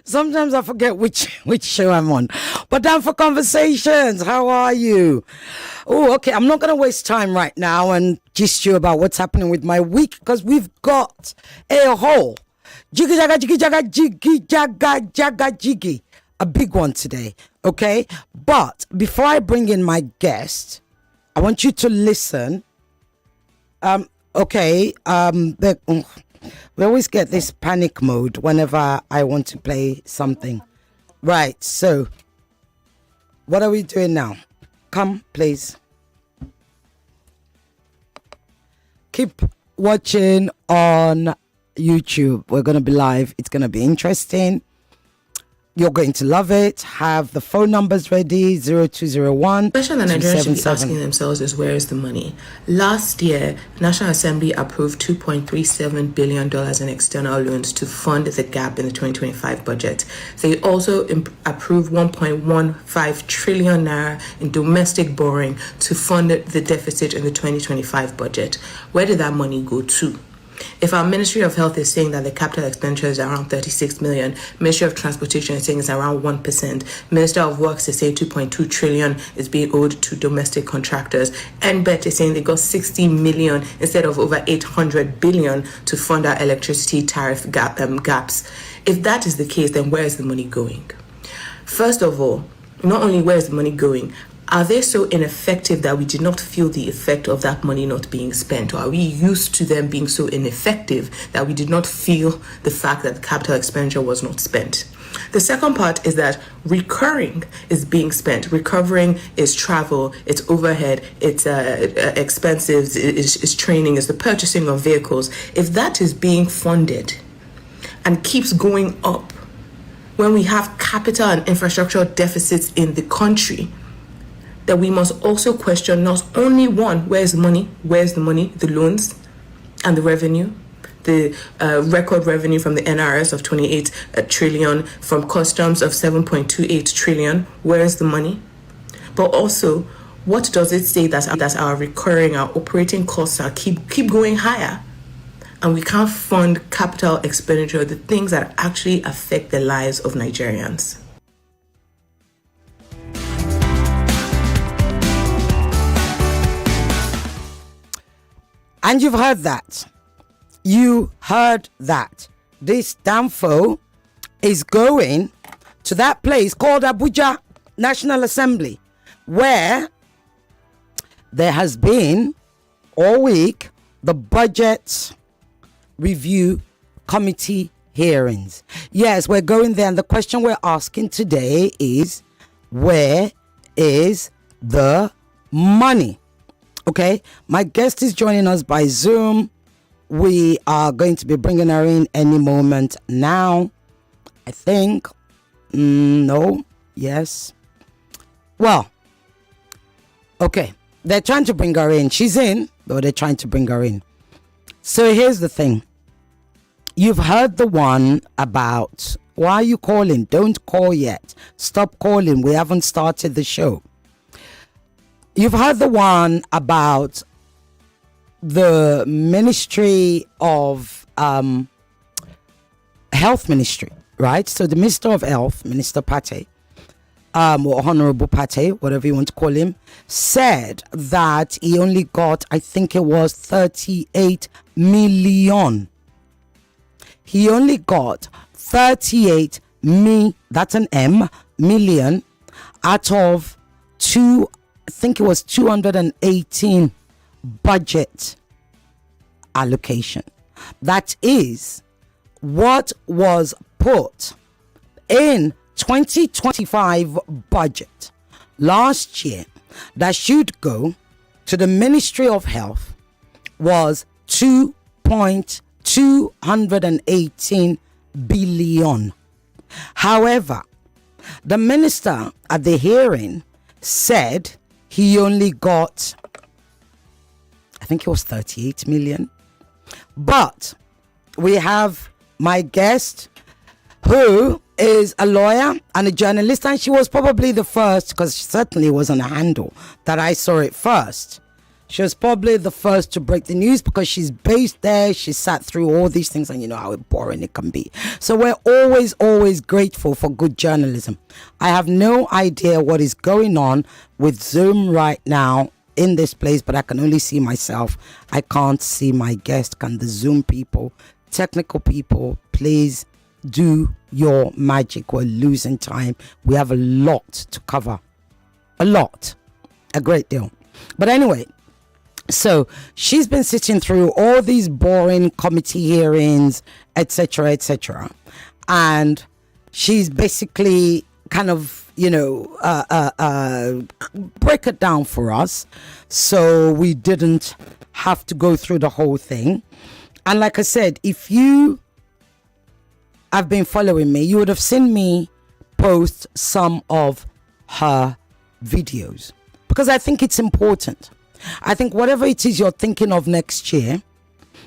Sometimes I forget which show I'm on. But Danfo Conversations, how are you? Oh, okay. I'm not going to waste time right now and gist you about what's happening with my week because we've got a whole jiggy jaga jiggy jaga jiggy jaga jaga jiggy, a big one today. Okay, but before I bring in my guest, I want you to listen. Okay. We always get this panic mode whenever I want to play something. Right, so what are we doing now? Come, please. Keep watching on YouTube. We're going to be live. It's going to be interesting. You're going to love it. Have the phone numbers ready, 0201. The question that Nigerians should be asking themselves is, where is the money? Last year, National Assembly approved $2.37 billion in external loans to fund the gap in the 2025 budget. They also approved 1.15 trillion naira in domestic borrowing to fund the deficit in the 2025 budget. Where did that money go to? If our Ministry of Health is saying that the capital expenditure is around 36 million, Ministry of Transportation is saying it's around 1%, Minister of Works is saying 2.2 trillion is being owed to domestic contractors, NBET is saying they got 60 million instead of over 800 billion to fund our electricity tariff gaps. If that is the case, then where is the money going? First of all, not only where is the money going, are they so ineffective that we did not feel the effect of that money not being spent? Or are we used to them being so ineffective that we did not feel the fact that the capital expenditure was not spent? The second part is that recurring is being spent. Recovering is travel, it's overhead, it's expenses, it's training, it's the purchasing of vehicles. If that is being funded and keeps going up, when we have capital and infrastructure deficits in the country, that we must also question not only one, where's the money, the loans and the revenue, the record revenue from the NRS of 28 trillion, from customs of 7.28 trillion, where's the money? But also, what does it say that our recurring, our operating costs are keep going higher? And we can't fund capital expenditure, the things that actually affect the lives of Nigerians. And you've heard that. You heard that. This Danfo is going to that place called Abuja National Assembly, where there has been all week the budget review committee hearings. Yes, we're going there, and the question we're asking today is, where is the money? Okay, my guest is joining us by Zoom. We are going to be bringing her in any moment now. I think. No. Yes. Well, okay. They're trying to bring her in. She's in, but they're trying to bring her in. So here's the thing. You've heard the one about, why are you calling? Don't call yet. Stop calling. We haven't started the show. You've heard the one about the Ministry of Health Ministry, right? So the Minister of Health, Minister Pate, or Honorable Pate, whatever you want to call him, said that he only got, I think it was 38 million. He only got 38 that's an M, million, out of I think it was 218 budget allocation. That is what was put in 2025 budget last year that should go to the Ministry of Health was 2.218 billion. However, the minister at the hearing said he only got, I think it was 38 million. But we have my guest, who is a lawyer and a journalist, and she was probably the first, because she certainly was on a handle that I saw it first. She was probably the first to break the news because she's based there. She sat through all these things, and you know how boring it can be. So we're always grateful for good journalism. I have no idea what is going on with Zoom right now in this place, but I can only see myself. I can't see my guest. Can the Zoom people, technical people, please do your magic? We're losing time. We have a lot to cover. A great deal. But anyway, so she's been sitting through all these boring committee hearings, etc., and she's basically kind of, break it down for us, so we didn't have to go through the whole thing. And like I said, if you have been following me, you would have seen me post some of her videos because I think it's important. I think whatever it is you're thinking of next year,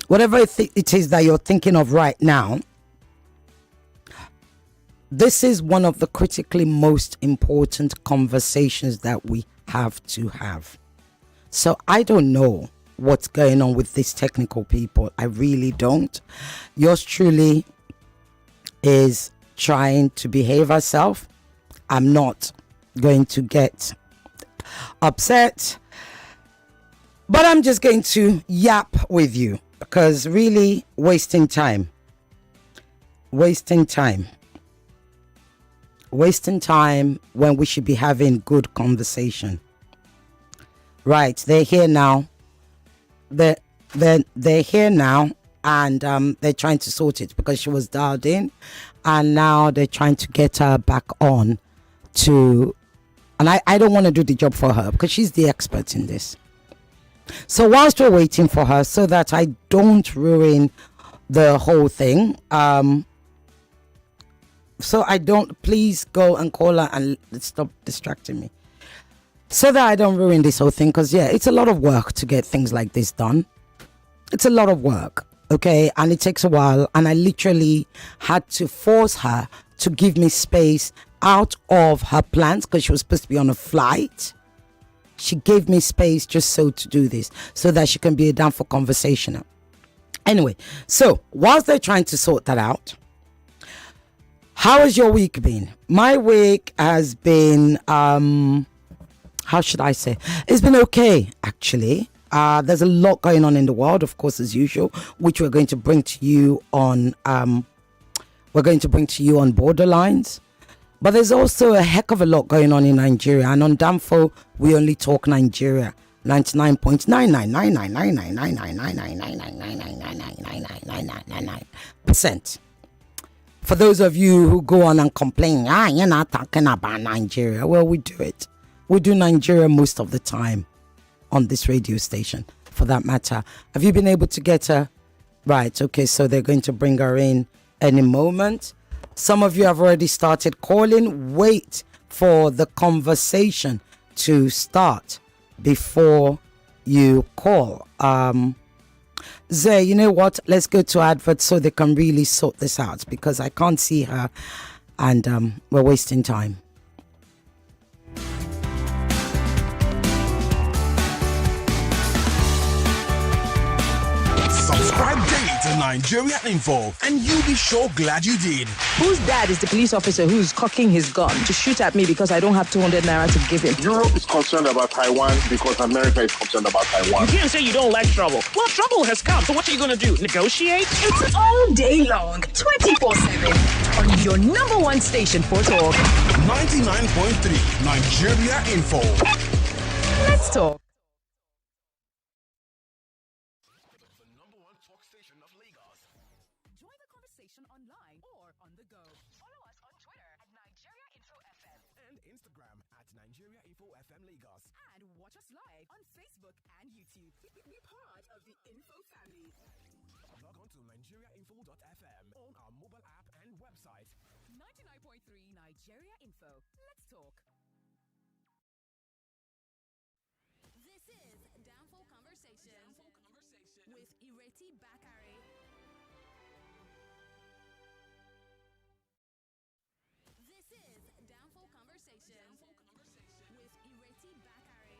whatever it is that you're thinking of right now, this is one of the critically most important conversations that we have to have. So I don't know what's going on with these technical people. I really don't. Yours truly is trying to behave herself. I'm not going to get upset, but I'm just going to yap with you because really wasting time when we should be having good conversation. Right, they're here now. They're here now, and they're trying to sort it because she was dialed in, and now they're trying to get her back on to, and I don't want to do the job for her because she's the expert in this. So whilst we're waiting for her, so that I don't ruin the whole thing, so I don't, please go and call her and stop distracting me, so that I don't ruin this whole thing, because yeah, it's a lot of work to get things like this done. It's a lot of work, okay, and it takes a while, and I literally had to force her to give me space out of her plans because she was supposed to be on a flight. She gave me space just so to do this, so that she can be a Danfo conversationer. Anyway, so whilst they're trying to sort that out, how has your week been? My week has been, how should I say? It's been okay, actually. There's a lot going on in the world, of course, as usual, which we're going to bring to you on, Borderlines. But there's also a heck of a lot going on in Nigeria. And on Danfo, we only talk Nigeria. 99.999999999999999%. For those of you who go on and complain, you're not talking about Nigeria. Well, we do it. We do Nigeria most of the time on this radio station, for that matter. Have you been able to get her? Right, okay, so they're going to bring her in any moment. Some of you have already started calling. Wait for the conversation to start before you call. Zay, you know what? Let's go to adverts so they can really sort this out, because I can't see her and we're wasting time. Subscribe daily to Nigeria Info, and you'll be sure glad you did. Whose dad is the police officer who's cocking his gun to shoot at me because I don't have 200 naira to give him? Europe is concerned about Taiwan because America is concerned about Taiwan. You can't say you don't like trouble. Well, trouble has come, so what are you going to do? Negotiate? It's all day long, 24/7, on your number one station for talk. 99.3 Nigeria Info. Let's talk. Join the conversation online or on the go. Follow us on Twitter at Nigeria Info FM And Instagram at Nigeria Info FM Lagos. and watch us live on Facebook and YouTube. Be part of the Info family. Log on to nigeriainfo.fm on our mobile app and website. 99.3 Nigeria Info. Let's talk. This is Danfo Conversation with Ireti Bakare. This is Danfo Conversation with Ireti Bakare.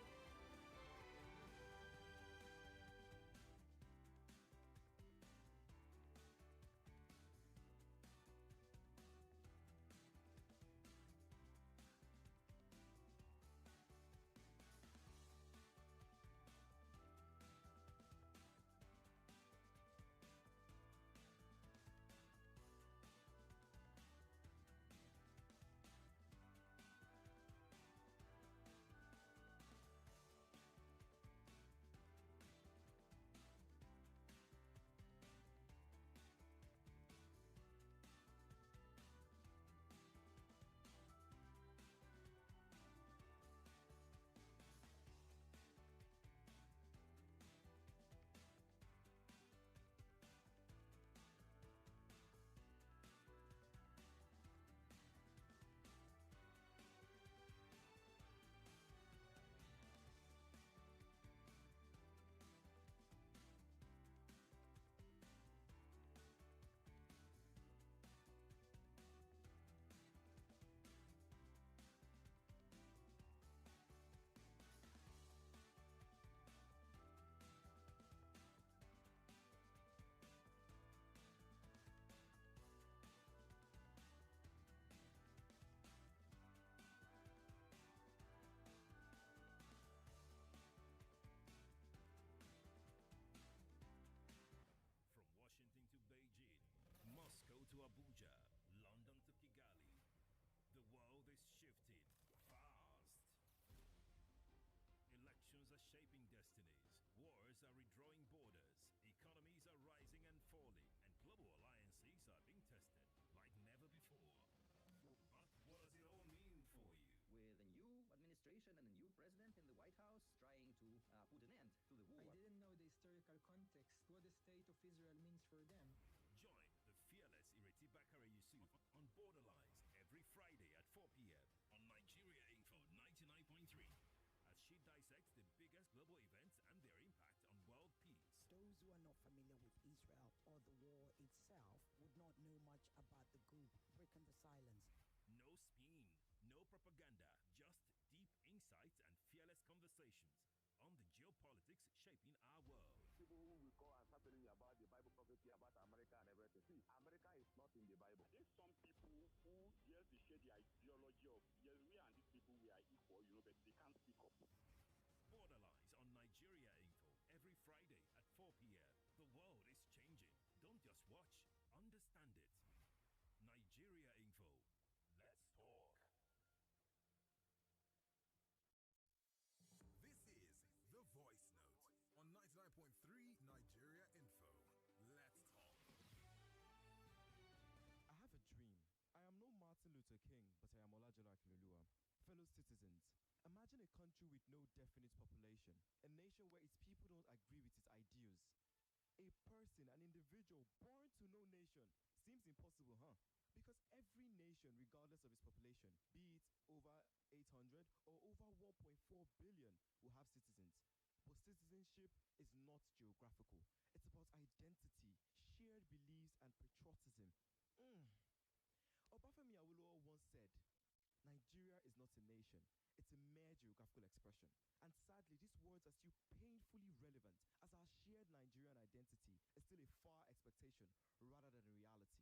Israel means for them. Join the fearless Ireti Bakare Yusuf on Borderlines every Friday at 4 p.m. on Nigeria Info 99.3 as she dissects the biggest global events and their impact on world peace. Those who are not familiar with Israel or the war itself would not know much about the group breaking the silence. No spin, no propaganda, just deep insights and fearless conversations on the geopolitics shaping our world. People who will call and start telling you about the Bible prophecy about America and everything. See, America is not in the Bible. There's some people who just share the ideology of, yes, we and these people, we are equal, but they can't speak up. Borderlines on Nigeria Info every Friday at 4 p.m. The world is changing. Don't just watch, understand it. Nigeria Info. Let's talk. This is The Voice Note on 99.3 Nigeria Info. Let's talk. I have a dream. I am no Martin Luther King, but I am Olajola Akinloluwa. Fellow citizens, imagine a country with no definite population, a nation where its people don't agree with its ideals. A person, an individual born to no nation seems impossible, huh? Because every nation, regardless of its population, be it over 800 or over 1.4 billion, will have citizens. But citizenship is not geographical. It's about identity, shared beliefs, and patriotism. Obafemi Awolowo once said, Nigeria is not a nation, it's a mere geographical expression. And sadly, these words are still painfully relevant as our shared Nigerian identity is still a far expectation rather than a reality.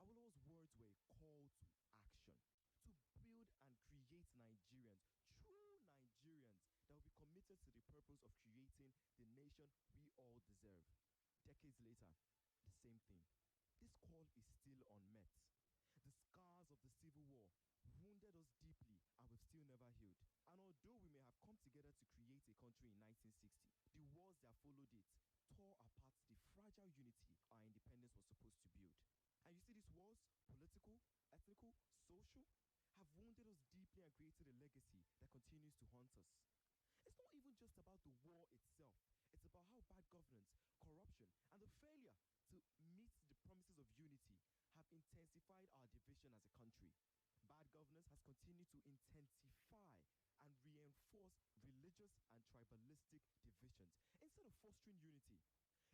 Awolowo's words were a call to action, to build and create Nigerians, true Nigerians, that will be committed to the purpose of creating the nation we all deserve. Decades later, the same thing. This call is still unmet. The scars of the Civil War wounded us deeply and we've still never healed. And although we may have come together to create a country in 1960, the wars that followed it tore apart the fragile unity our independence was supposed to build. And you see, these wars, political, ethnical, social, have wounded us deeply and created a legacy that continues to haunt us. It's not even just about the war itself. It's about how bad governance, corruption, and the failure to meet the promises of unity have intensified our division as a country. Bad governance has continued to intensify and reinforce religious and tribalistic divisions instead of fostering unity.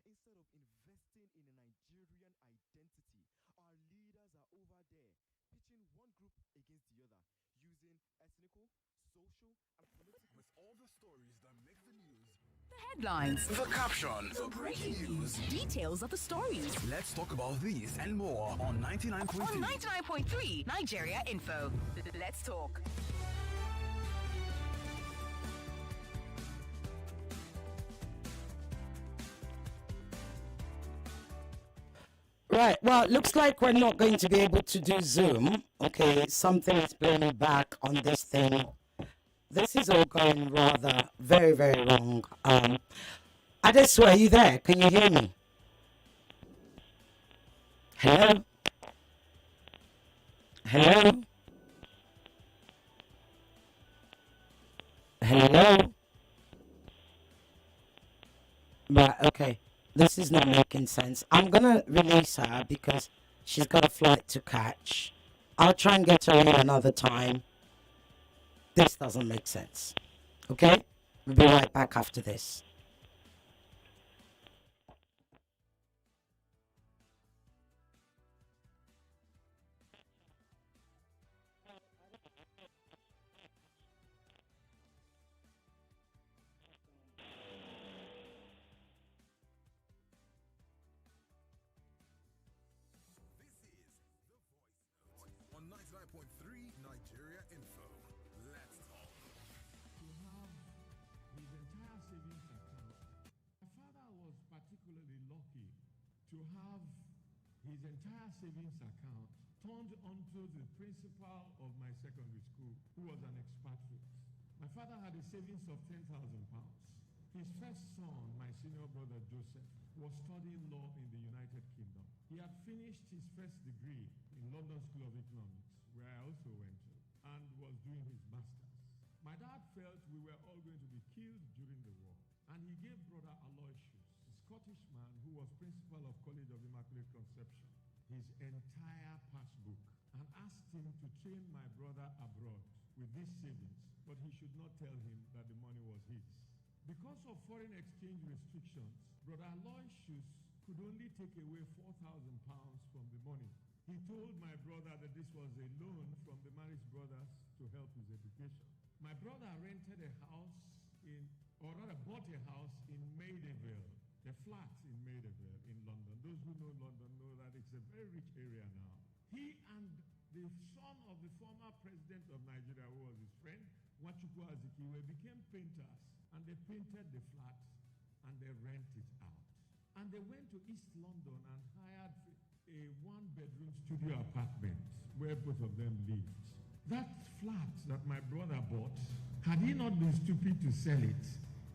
Instead of investing in a Nigerian identity, our leaders are over there pitching one group against the other, using ethnical, social, and political. With all the stories that make the news, The headlines, the caption, the breaking news, details of the stories. let's talk about these and more on 99.3. On 99.3 Nigeria Info. Let's talk. Right. Well, it looks like we're not going to be able to do Zoom. Okay, something is playing me back on this thing. This is all going rather very, very wrong. Adesu, are you there? Can you hear me? Hello? Hello? Hello? Right, okay. This is not making sense. I'm gonna release her because she's got a flight to catch. I'll try and get her in another time. This doesn't make sense. Okay? We'll be right back after this. This is The Voice Note on 99.3 Nigeria Info. Let's talk. To have his entire savings account. My father was particularly lucky to have his entire savings account turned onto the principal of my secondary school, who was an expatriate. My father had a savings of £10,000. His first son, my senior brother Joseph, was studying law in the United Kingdom. He had finished his first degree in London School of Economics, where I also went to, and was doing his master's. My dad felt we were all going to be killed during the war, and he gave brother Aloysius Scottish man who was principal of College of Immaculate Conception his entire passbook and asked him to train my brother abroad with these savings, but he should not tell him that the money was his. Because of foreign exchange restrictions, Brother Aloysius could only take away £4,000 from the money. He told my brother that this was a loan from the marriage brothers to help his education. My brother rented a house or rather bought a house in Maidavale, a flat in Maidavale in London. Those who know London know that it's a very rich area now. He and the son of the former president of Nigeria, who was his friend, Nwachukwu Azikiwe, became painters, and they painted the flat and they rent it out. And they went to East London and hired a one-bedroom studio apartment where both of them lived. That flat that my brother bought, had he not been stupid to sell it,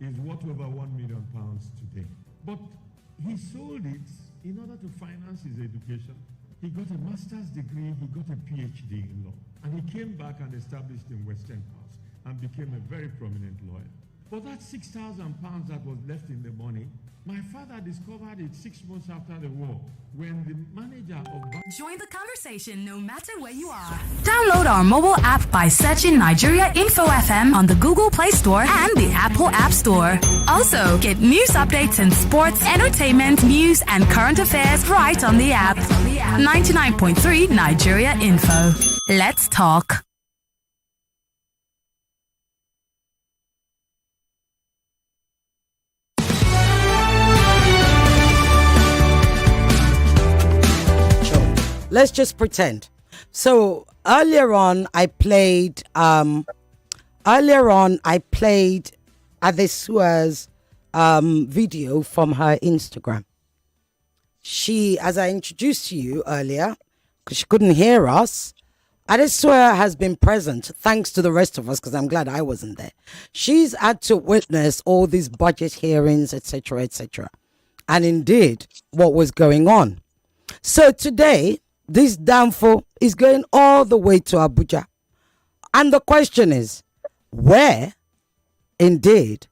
is worth over £1 million today. But he sold it in order to finance his education. He got a master's degree, he got a PhD in law, and he came back and established in Western House and became a very prominent lawyer. But that £6,000 that was left in the money, my father discovered it 6 months after the war when the manager of... Join the conversation no matter where you are. Download our mobile app by searching Nigeria Info FM on the Google Play Store and the Apple App Store. Also, get news updates in sports, entertainment, news, and current affairs right on the app. 99.3 Nigeria Info. Let's talk. Let's just pretend. So earlier on, I played Adesua's video from her Instagram. She, as I introduced to you earlier, because she couldn't hear us, Adesua has been present, thanks to the rest of us, because I'm glad I wasn't there. She's had to witness all these budget hearings, etc., etc., and indeed what was going on. So today, this Danfo is going all the way to Abuja. And the question is, where indeed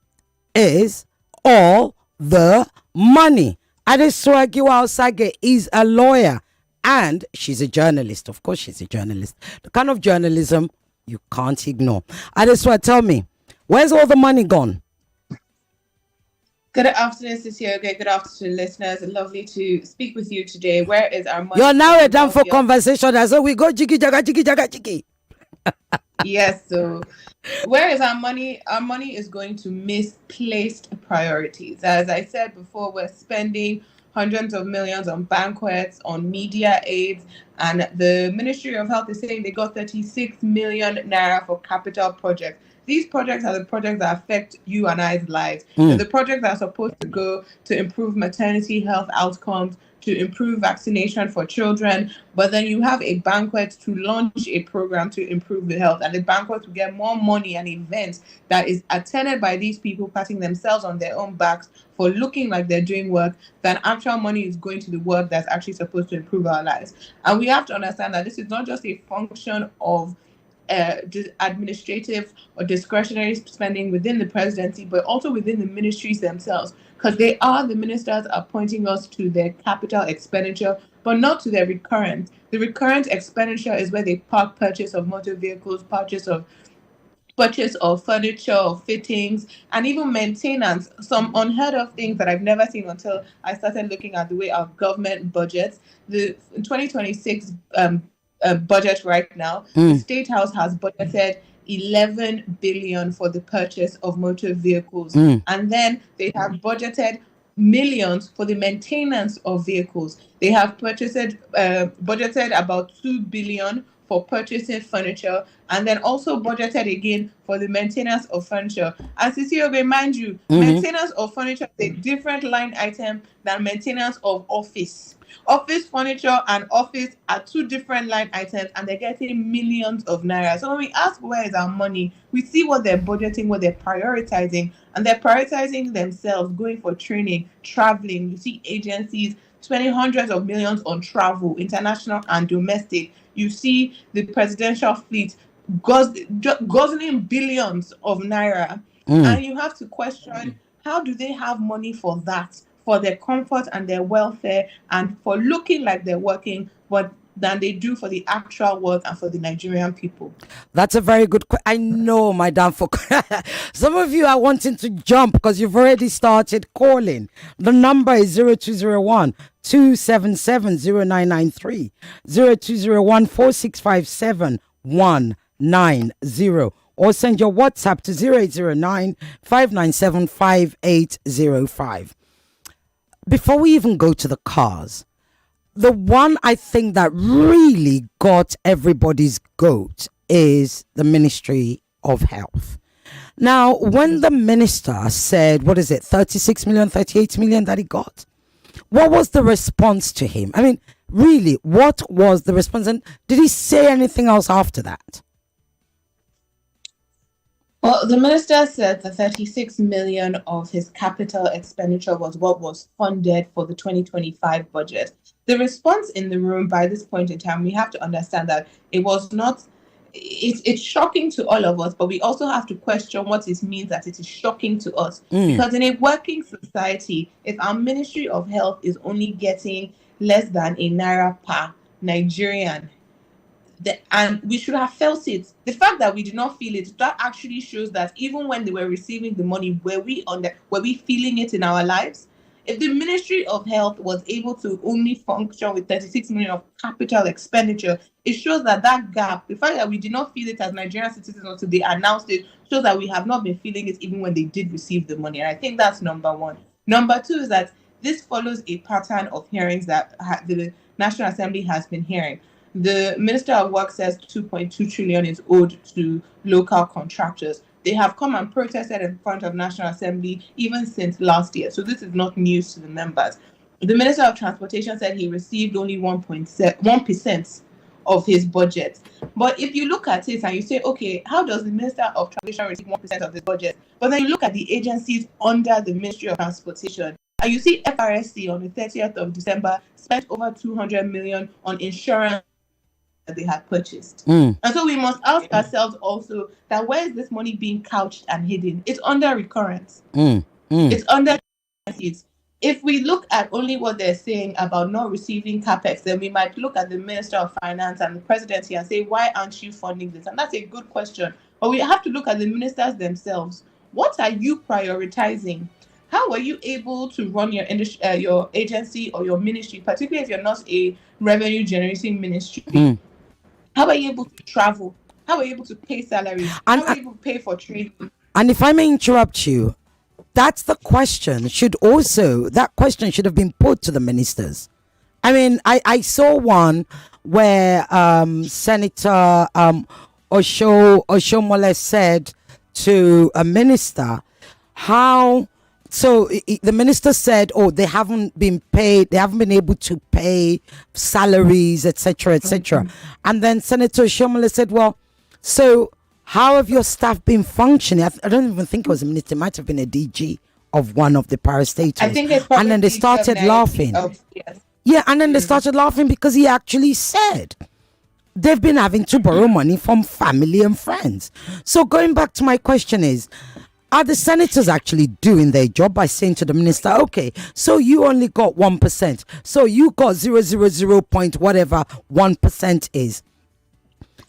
is all the money? Adesua Giwa Osage is a lawyer and she's a journalist. Of course, she's a journalist. The kind of journalism you can't ignore. Adesua, tell me, where's all the money gone? Good afternoon, Sisioge. Good afternoon, listeners. Lovely to speak with you today. Where is our money? You're now a Danfo conversation. So we go jiggy jaga jiggy jaga jiggy. Yes. So, where is our money? Our money is going to misplaced priorities. As I said before, we're spending hundreds of millions on banquets, on media aids, and the Ministry of Health is saying they got 36 million naira for capital projects. These projects are the projects that affect you and I's lives. They're the projects that are supposed to go to improve maternity health outcomes, to improve vaccination for children. But then you have a banquet to launch a program to improve the health. And the banquet will get more money and events that is attended by these people patting themselves on their own backs for looking like they're doing work, than actual money is going to the work that's actually supposed to improve our lives. And we have to understand that this is not just a function of administrative or discretionary spending within the presidency, but also within the ministries themselves, because they are the ministers are pointing us to their capital expenditure, but not to their recurrent. The recurrent expenditure is where they park purchase of motor vehicles, purchase of furniture, or fittings, and even maintenance. Some unheard of things that I've never seen until I started looking at the way our government budgets. The 2026 budget right now, the State House has budgeted 11 billion for the purchase of motor vehicles, and then they have budgeted millions for the maintenance of vehicles. They have budgeted about 2 billion for purchasing furniture, and then also budgeted again for the maintenance of furniture. As you see, remind you, maintenance of furniture is a different line item than maintenance of office. Office furniture and office are two different line items, and they're getting millions of naira. So when we ask where is our money, we see what they're budgeting, what they're prioritizing, and they're prioritizing themselves, going for training, traveling. You see agencies spending hundreds of millions on travel, international and domestic. You see the presidential fleet guzzling billions of naira. And you have to question, how do they have money for that? for their comfort and their welfare and for looking like they're working, but than they do for the actual work and for the Nigerian people. That's a very good I know, my Danfo. Some of you are wanting to jump because you've already started calling. The number is 0201 277 0993, 0201 4657 190, or send your WhatsApp to 0809 597 5805. Before we even go to the cars, the one I think that really got everybody's goat is the Ministry of Health. Now, when the minister said, what is it, 36 million, 38 million that he got, what was the response to him? I mean, really, what was the response? And did he say anything else after that? Well, the minister said the 36 million of his capital expenditure was what was funded for the 2025 budget. The response in the room by this point in time, we have to understand that it was not, it's shocking to all of us, but we also have to question what it means that it is shocking to us. Because in a working society, if our Ministry of Health is only getting less than a naira per Nigerian, and we should have felt it. The fact that we did not feel it, that actually shows that even when they were receiving the money, were we feeling it in our lives? If the Ministry of Health was able to only function with 36 million of capital expenditure, it shows that gap, the fact that we did not feel it as Nigerian citizens until they announced it, shows that we have not been feeling it even when they did receive the money. And I think that's number one. Number two is that this follows a pattern of hearings that the National Assembly has been hearing. The Minister of Work says 2.2 trillion is owed to local contractors. They have come and protested in front of National Assembly even since last year. So this is not news to the members. The Minister of Transportation said he received only 1% of his budget. But if you look at it and you say, okay, how does the Minister of Transportation receive 1% of his budget? But then you look at the agencies under the Ministry of Transportation, and you see FRSC on the 30th of December spent over 200 million on insurance that they had purchased. And so we must ask ourselves also that where is this money being couched and hidden? It's under recurrence. It's under receipts. If we look at only what they're saying about not receiving capex, then we might look at the Minister of Finance and the presidency and say, why aren't you funding this? And that's a good question. But we have to look at the ministers themselves. What are you prioritizing? How were you able to run your agency or your ministry, particularly if you're not a revenue generating ministry? How are you able to travel? How are you able to pay salaries? How are you able to pay for training? And if I may interrupt you, that's the question. That question should have been put to the ministers. I mean, I saw one where Senator Oshomole said to a minister, the minister said, they haven't been paid, they haven't been able to pay salaries, etc., etc. And then Senator Oshomole said, well, so how have your staff been functioning? I don't even think it was a minister, it might have been a DG of one of the parastatals. I think it's probably and then they started laughing. Yes. Yeah, and then they started laughing because he actually said they've been having to borrow money from family and friends. So going back to my question is, are the senators actually doing their job by saying to the minister, okay, so you only got 1%, so you got 0.00 point whatever 1% is.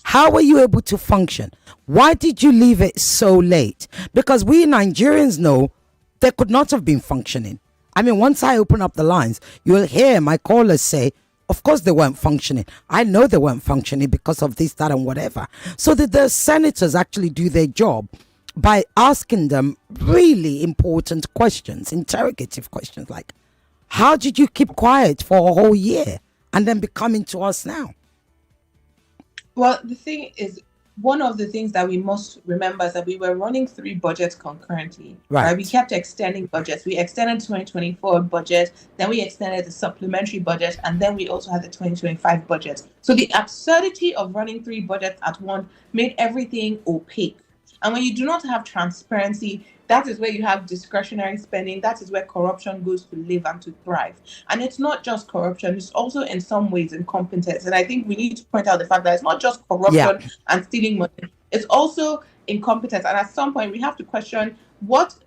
How were you able to function? Why did you leave it so late? Because we Nigerians know they could not have been functioning. I mean, once I open up the lines, you'll hear my callers say, of course they weren't functioning. I know they weren't functioning because of this, that, and whatever. So did the senators actually do their job by asking them really important questions, interrogative questions like, how did you keep quiet for a whole year and then be coming to us now? Well, the thing is, one of the things that we must remember is that we were running 3 budgets concurrently. Right? We kept extending budgets. We extended 2024 budget, then we extended the supplementary budget, and then we also had the 2025 budget. So the absurdity of running 3 budgets at once made everything opaque. And when you do not have transparency, that is where you have discretionary spending. That is where corruption goes to live and to thrive. And it's not just corruption, it's also in some ways incompetence. And I think we need to point out the fact that it's not just corruption and stealing money. It's also incompetence. And at some point, we have to question what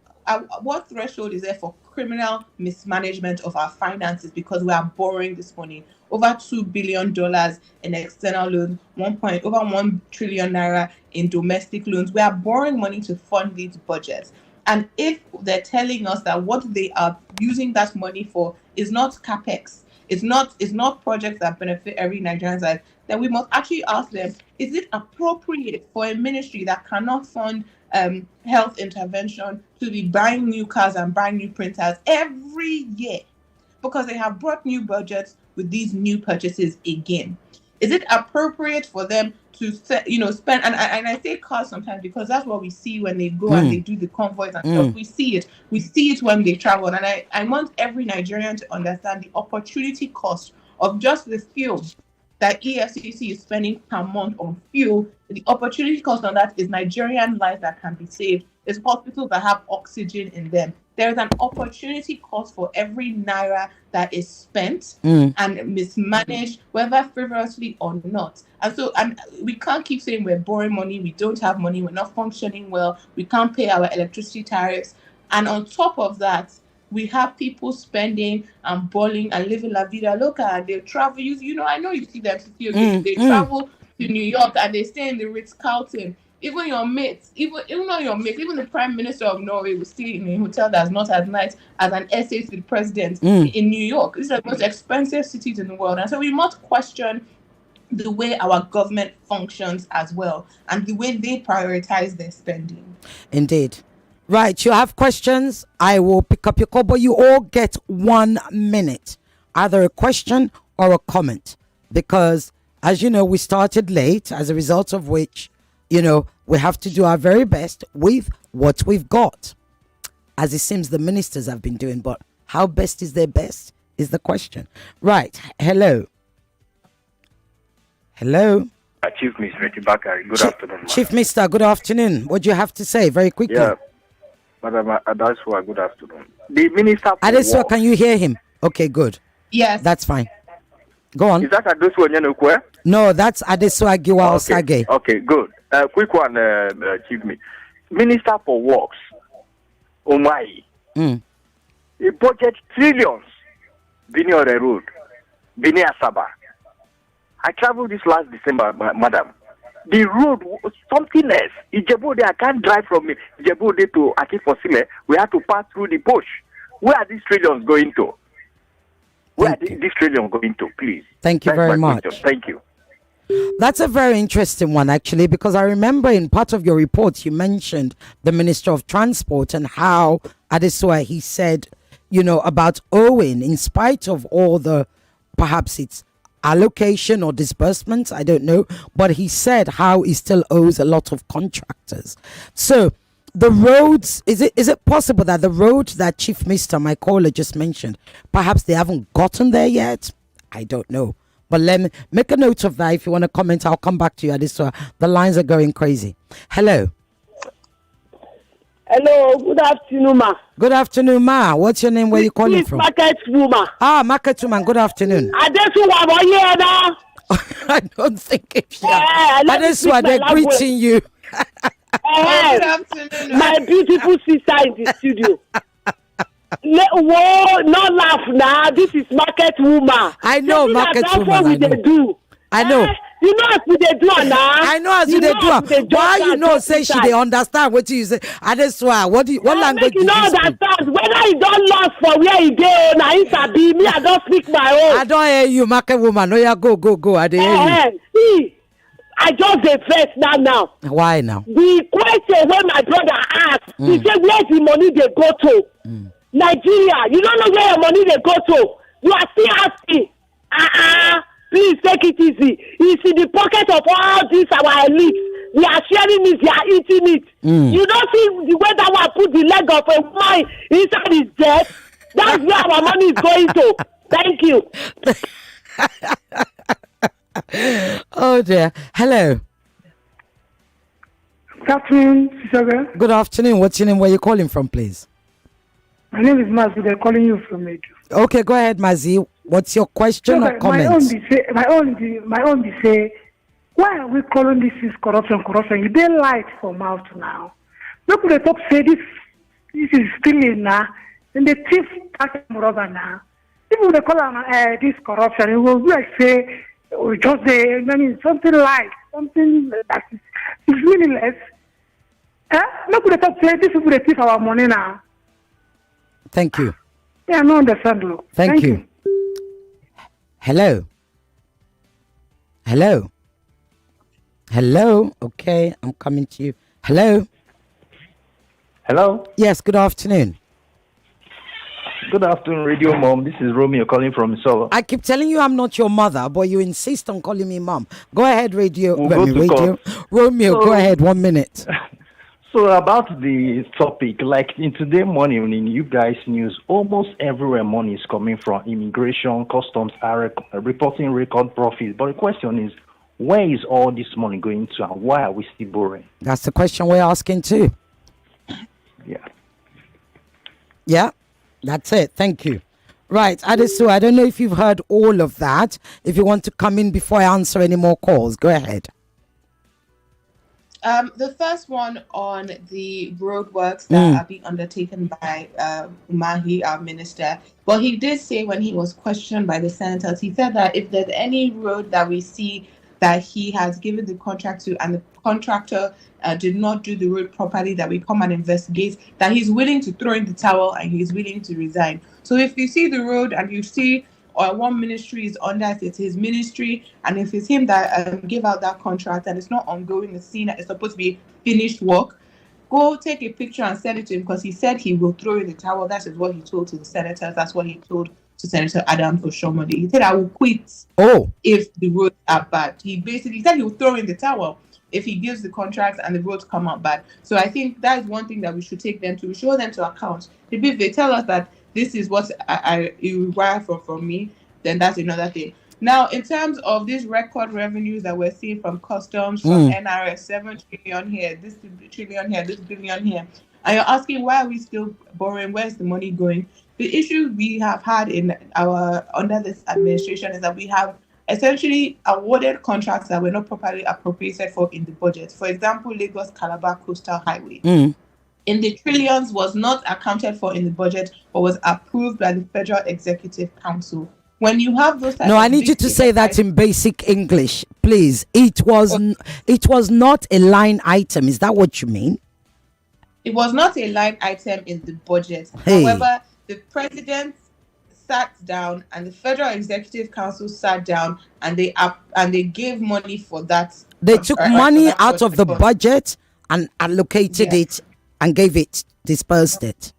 threshold is there for criminal mismanagement of our finances because we are borrowing this money. Over $2 billion in external loans, over 1 trillion naira in domestic loans. We are borrowing money to fund these budgets. And if they're telling us that what they are using that money for is not capex, it's not projects that benefit every Nigerian's life, then we must actually ask them, is it appropriate for a ministry that cannot fund health intervention to be buying new cars and buying new printers every year? Because they have brought new budgets with these new purchases again. Is it appropriate for them to spend? And I say cars sometimes because that's what we see when they go and they do the convoys and stuff. We see it when they travel. And I want every Nigerian to understand the opportunity cost of just the fuel that EFCC is spending per month on fuel. The opportunity cost on that is Nigerian lives that can be saved. It's hospitals that have oxygen in them. There is an opportunity cost for every naira that is spent and mismanaged, whether frivolously or not. And so we can't keep saying we're borrowing money, we don't have money, we're not functioning well, we can't pay our electricity tariffs. And on top of that, we have people spending and balling and living la vida loca, and they travel. I know you see them. They travel to New York and they stay in the Ritz-Carlton. Even your mates, even the Prime Minister of Norway will stay in a hotel that's not as nice as an essay to the president in New York. These are the most expensive cities in the world. And so we must question the way our government functions as well and the way they prioritize their spending. Indeed. Right, you have questions. I will pick up your call, but you all get 1 minute, either a question or a comment, because as you know, we started late, as a result of which, we have to do our very best with what we've got, as it seems the ministers have been doing. But how best is their best is the question. Right. Hello. Chief Miss Ireti Bakare. Good afternoon, madam. Chief Mister, good afternoon. What do you have to say very quickly? Yeah, Madam Adesua, good afternoon. The Minister for Adesua, Works. can you hear him? Okay, good. Yes. That's fine. Go on. Is that Adesua Nyanukwe? No, that's Adesua Giwa Osage. Okay, good. Quick one, Chief Minister for Works, Omai. He budget trillions, Bini on the road, Bini Asaba. I traveled this last December, madam. The road was something else. Ijebode, I can't drive from Ijebode to Akifosile. We have to pass through the bush. Where are these trillions going to? Where are these trillions going to, please? Thank you very much. Question. Thank you. That's a very interesting one, actually, because I remember in part of your report, you mentioned the Minister of Transport and how Adesua, he said, about owing, in spite of all the, perhaps it's allocation or disbursements, I don't know, but he said how he still owes a lot of contractors. So the roads, is it possible that the roads that Chief Mister, my caller, just mentioned, perhaps they haven't gotten there yet? I don't know. But let me make a note of that. If you want to comment, I'll come back to you at this. The lines are going crazy. Hello. Hello, good afternoon, ma. Good afternoon, ma. What's your name? Where you calling from? Market woman. Market woman. Good afternoon. I don't think it's Adesua, they're greeting you. Good afternoon. My beautiful sister in the studio. Whoa, not laugh now. This is market woman. I know, market woman. I know. You know as we dey do now. I know as you dey do. Why you know say she dey understand what you say? Adesua, what language do you understand? Whether you don't lost for where you dey, na you sabi me. I don't speak my own. I don't hear you, market woman. No, yeah, go. I dey hear you. See, I just dey vex now. Why now? The question when my brother asked, he said, "Where's the money they go to?" Nigeria. You don't know where your money they go to. You are still asking. Please take it easy. It's in the pocket of all these our elites. We are sharing it, they are eating it. You don't see the way that one put the leg of a woman inside his death? That's where our money is going to. Thank you. Oh dear. Hello. Good afternoon, Sister. Good afternoon. What's your name? Where you calling from, please? My name is Mazi. They're calling you from Edu. Okay, go ahead, Mazi. What's your question or comment? My own be say, why are we calling this is corruption? You don't lie for mouth now. Look, they talk say this is stealing now. And the thief catch him robber now. Even they call him this corruption, it will be like say, just I mean, something like, something that is meaningless. Nobody talk say this people they thief our money now. Thank you. Yeah, I don't understand. Look. Thank you. Hello. Hello. Hello. Okay, I'm coming to you. Hello. Hello. Yes, good afternoon. Good afternoon, Radio Mom. This is Romeo calling from Solo. I keep telling you I'm not your mother, but you insist on calling me mom. Go ahead, Radio. We'll go to Radio. Romeo, So- go ahead. 1 minute. So about the topic, like in today morning in you guys news, almost everywhere money is coming from. Immigration, customs are reporting record profits. But the question is, where is all this money going to, and why are we still borrowing? That's the question we're asking too. Yeah. Yeah, that's it. Thank you. Right, Adesu, I don't know if you've heard all of that. If you want to come in before I answer any more calls, go ahead. The first one on the roadworks that are being undertaken by Umahi, our minister. Well, he did say when he was questioned by the senators, he said that if there's any road that we see that he has given the contract to and the contractor did not do the road properly, that we come and investigate, that he's willing to throw in the towel and he's willing to resign. So if you see the road and you see one ministry is under, if it's his ministry, and if it's him that gave out that contract and it's not ongoing, the scene that is supposed to be finished work, go take a picture and send it to him, because he said he will throw in the towel. That is what he told to the senators. That's what he told to Senator Danfo. He said, I will quit if the roads are bad. He basically said he will throw in the towel if he gives the contracts and the roads come out bad. So I think that is one thing that we should take them to, show them to account. If they tell us that this is what you require from me, then that's another thing. Now, in terms of these record revenues that we're seeing from customs, from NRS, 7 trillion here, this trillion here, this billion here, and you're asking, why are we still borrowing? Where's the money going? The issue we have had under this administration is that we have essentially awarded contracts that were not properly appropriated for in the budget. For example, Lagos Calabar Coastal Highway. In the trillions was not accounted for in the budget, but was approved by the Federal Executive Council. When you have those types No, I of need you big to say that in basic English, please. It was not a line item. Is that what you mean? It was not a line item in the budget. Hey. However, the president sat down and the Federal Executive Council sat down and they gave money for that. They took money out of the budget and allocated it and gave it, dispersed it.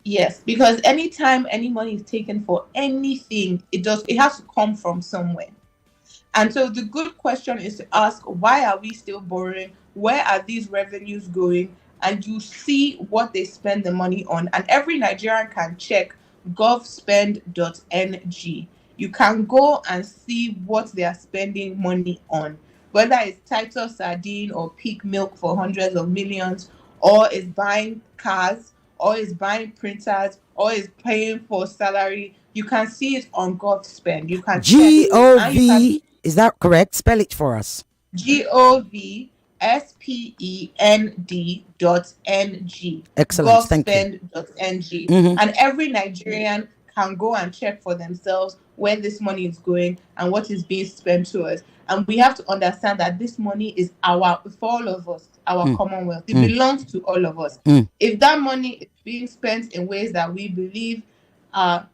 Yes, because anytime any money is taken for anything, it has to come from somewhere. And so the good question is to ask, why are we still borrowing? Where are these revenues going? And you see what they spend the money on. And every Nigerian can check govspend.ng. You can go and see what they are spending money on, whether it's Titus sardine or peak milk for hundreds of millions, or is buying cars, or is buying printers, or is paying for salary. You can see it on GovSpend. You can GOV, is that correct? Spell it for us. GOVSPEND.ng. Excellent, thank you. GovSpend.ng. And every Nigerian can go and check for themselves where this money is going and what is being spent to us. And we have to understand that this money is for all of us, our commonwealth. It belongs to all of us. If that money is being spent in ways that we believe are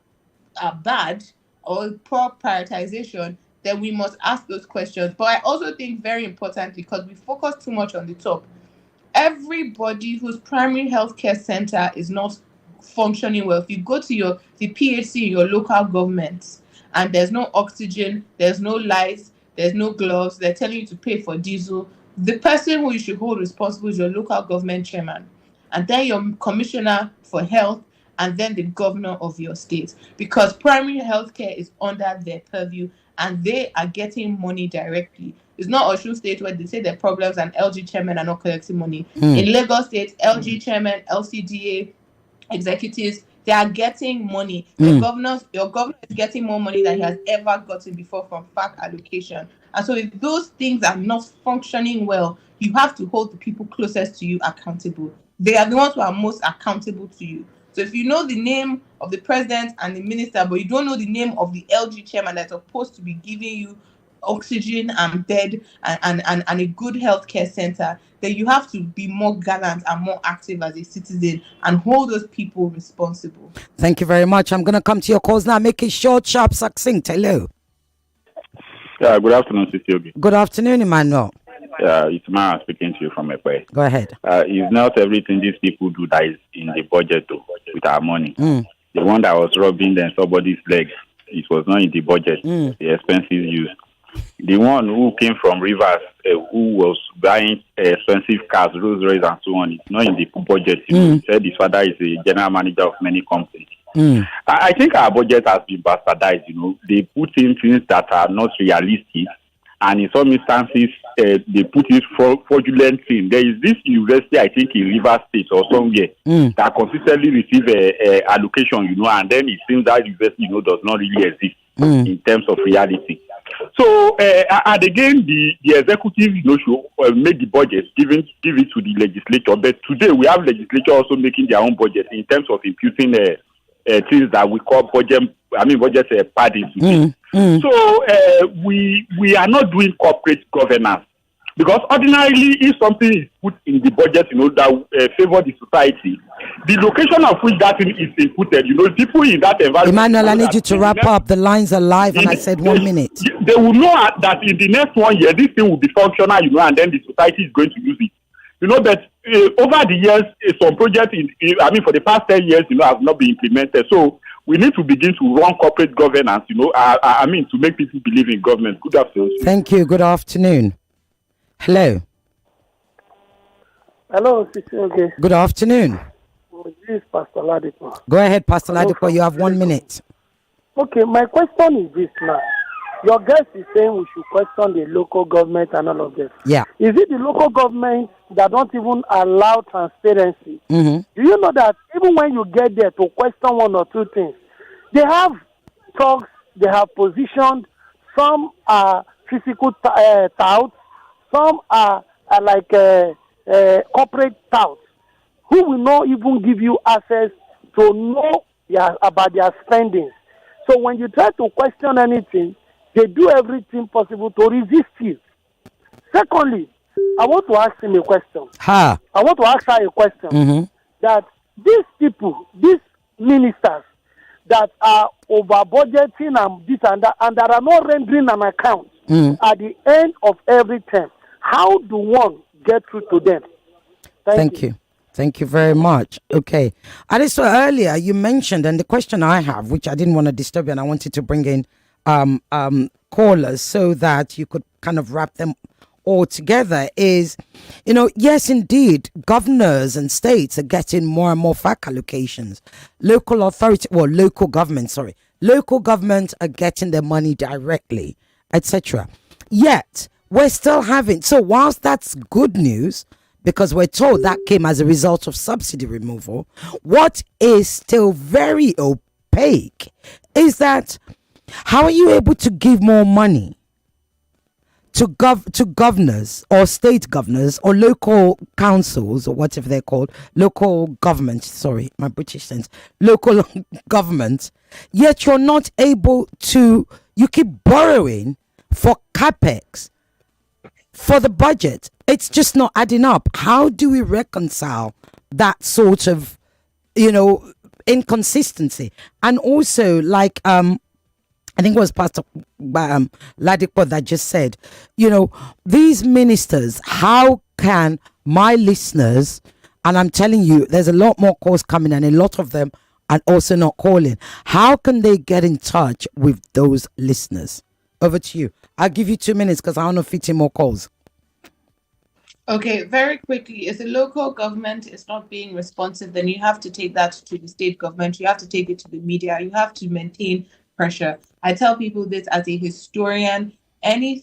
bad or poor prioritization, then we must ask those questions. But I also think very important, because we focus too much on the top. Everybody whose primary healthcare center is not functioning well, if you go to the PHC in your local government and there's no oxygen, there's no lights, there's no gloves, they're telling you to pay for diesel, the person who you should hold responsible is your local government chairman, and then your commissioner for health, and then the governor of your state, because primary healthcare is under their purview and they are getting money directly. It's not Osun State where they say their problems and LG chairmen are not collecting money. In Lagos State, LG chairman, LCDA executives, they are getting money. Your governor is getting more money than he has ever gotten before from FAC allocation. And so if those things are not functioning well, you have to hold the people closest to you accountable. They are the ones who are most accountable to you. So if you know the name of the president and the minister, but you don't know the name of the LG chairman that's supposed to be giving you oxygen and bed and a good healthcare center, then you have to be more gallant and more active as a citizen and hold those people responsible. Thank you very much. I'm going to come to your calls now. Make it short, sharp, succinct. Hello. Yeah, good afternoon, Sister. Good afternoon, Emmanuel. It's Mara speaking to you from Ekwe. Go ahead. It's not everything these people do that is in the budget though, with our money. The one that was rubbing them somebody's leg, it was not in the budget. The expenses used. The one who came from Rivers, who was buying expensive cars, Rolls Royce and so on, it's not in the budget. He said his father is a general manager of many companies. I think our budget has been bastardized. They put in things that are not realistic, and in some instances, they put it for fraudulent thing. There is this university, I think, in Rivers State or somewhere, that consistently receive allocation, and then it seems that university, does not really exist in terms of reality. So, and again, the executive, should make the budget, give it to the legislature. But today, we have legislature also making their own budget in terms of imputing things that we call budget padding. So, we are not doing corporate governance. Because ordinarily, if something is put in the budget, that favor the society, the location of which that thing is inputted, people in that environment. Emmanuel, I need you to wrap up. The lines are live, and I said 1 minute. They will know that in the next 1 year, this thing will be functional, and then the society is going to use it. That over the years, some projects, for the past 10 years, have not been implemented. So we need to begin to run corporate governance, to make people believe in government. Good afternoon. Thank you. Good afternoon. Hello. Hello, Sister. Okay. Good afternoon. This is Pastor Ladipo. Go ahead, Pastor Ladipo. You have 1 minute. Okay, my question is this now. Your guest is saying we should question the local government and all of this. Yeah. Is it the local government that don't even allow transparency? Mm-hmm. Do you know that even when you get there to question one or two things, they have talks, they have positioned, some are physical touts, some are like corporate touts who will not even give you access to know about their spendings. So when you try to question anything, they do everything possible to resist you. Secondly, I want to ask him a question. I want to ask her a question. That these people, these ministers that are over budgeting and this and that, and that are not rendering an account at the end of every term, how do one get through to them? Thank you. Thank you very much. Okay. Alistair, earlier you mentioned, and the question I have, which I didn't want to disturb you, and I wanted to bring in callers so that you could kind of wrap them all together, is, yes, indeed, governors and states are getting more and more FAC allocations. Local governments are getting their money directly, etc. Yet, we're still having, so whilst that's good news, because we're told that came as a result of subsidy removal, what is still very opaque is that how are you able to give more money to governors or state governors or local councils or whatever they're called, local governments, sorry, my British sense, local governments, yet you're not able to, you keep borrowing for capex for the budget? It's just not adding up. How do we reconcile that sort of, inconsistency? And also, like, I think it was Pastor Ladipo that just said, these ministers, how can my listeners, and I'm telling you, there's a lot more calls coming and a lot of them are also not calling. How can they get in touch with those listeners? Over to you. I'll give you 2 minutes because I want to fit in more calls. Okay, very quickly, if the local government is not being responsive, then you have to take that to the state government. You have to take it to the media. You have to maintain pressure. I tell people this as a historian. Any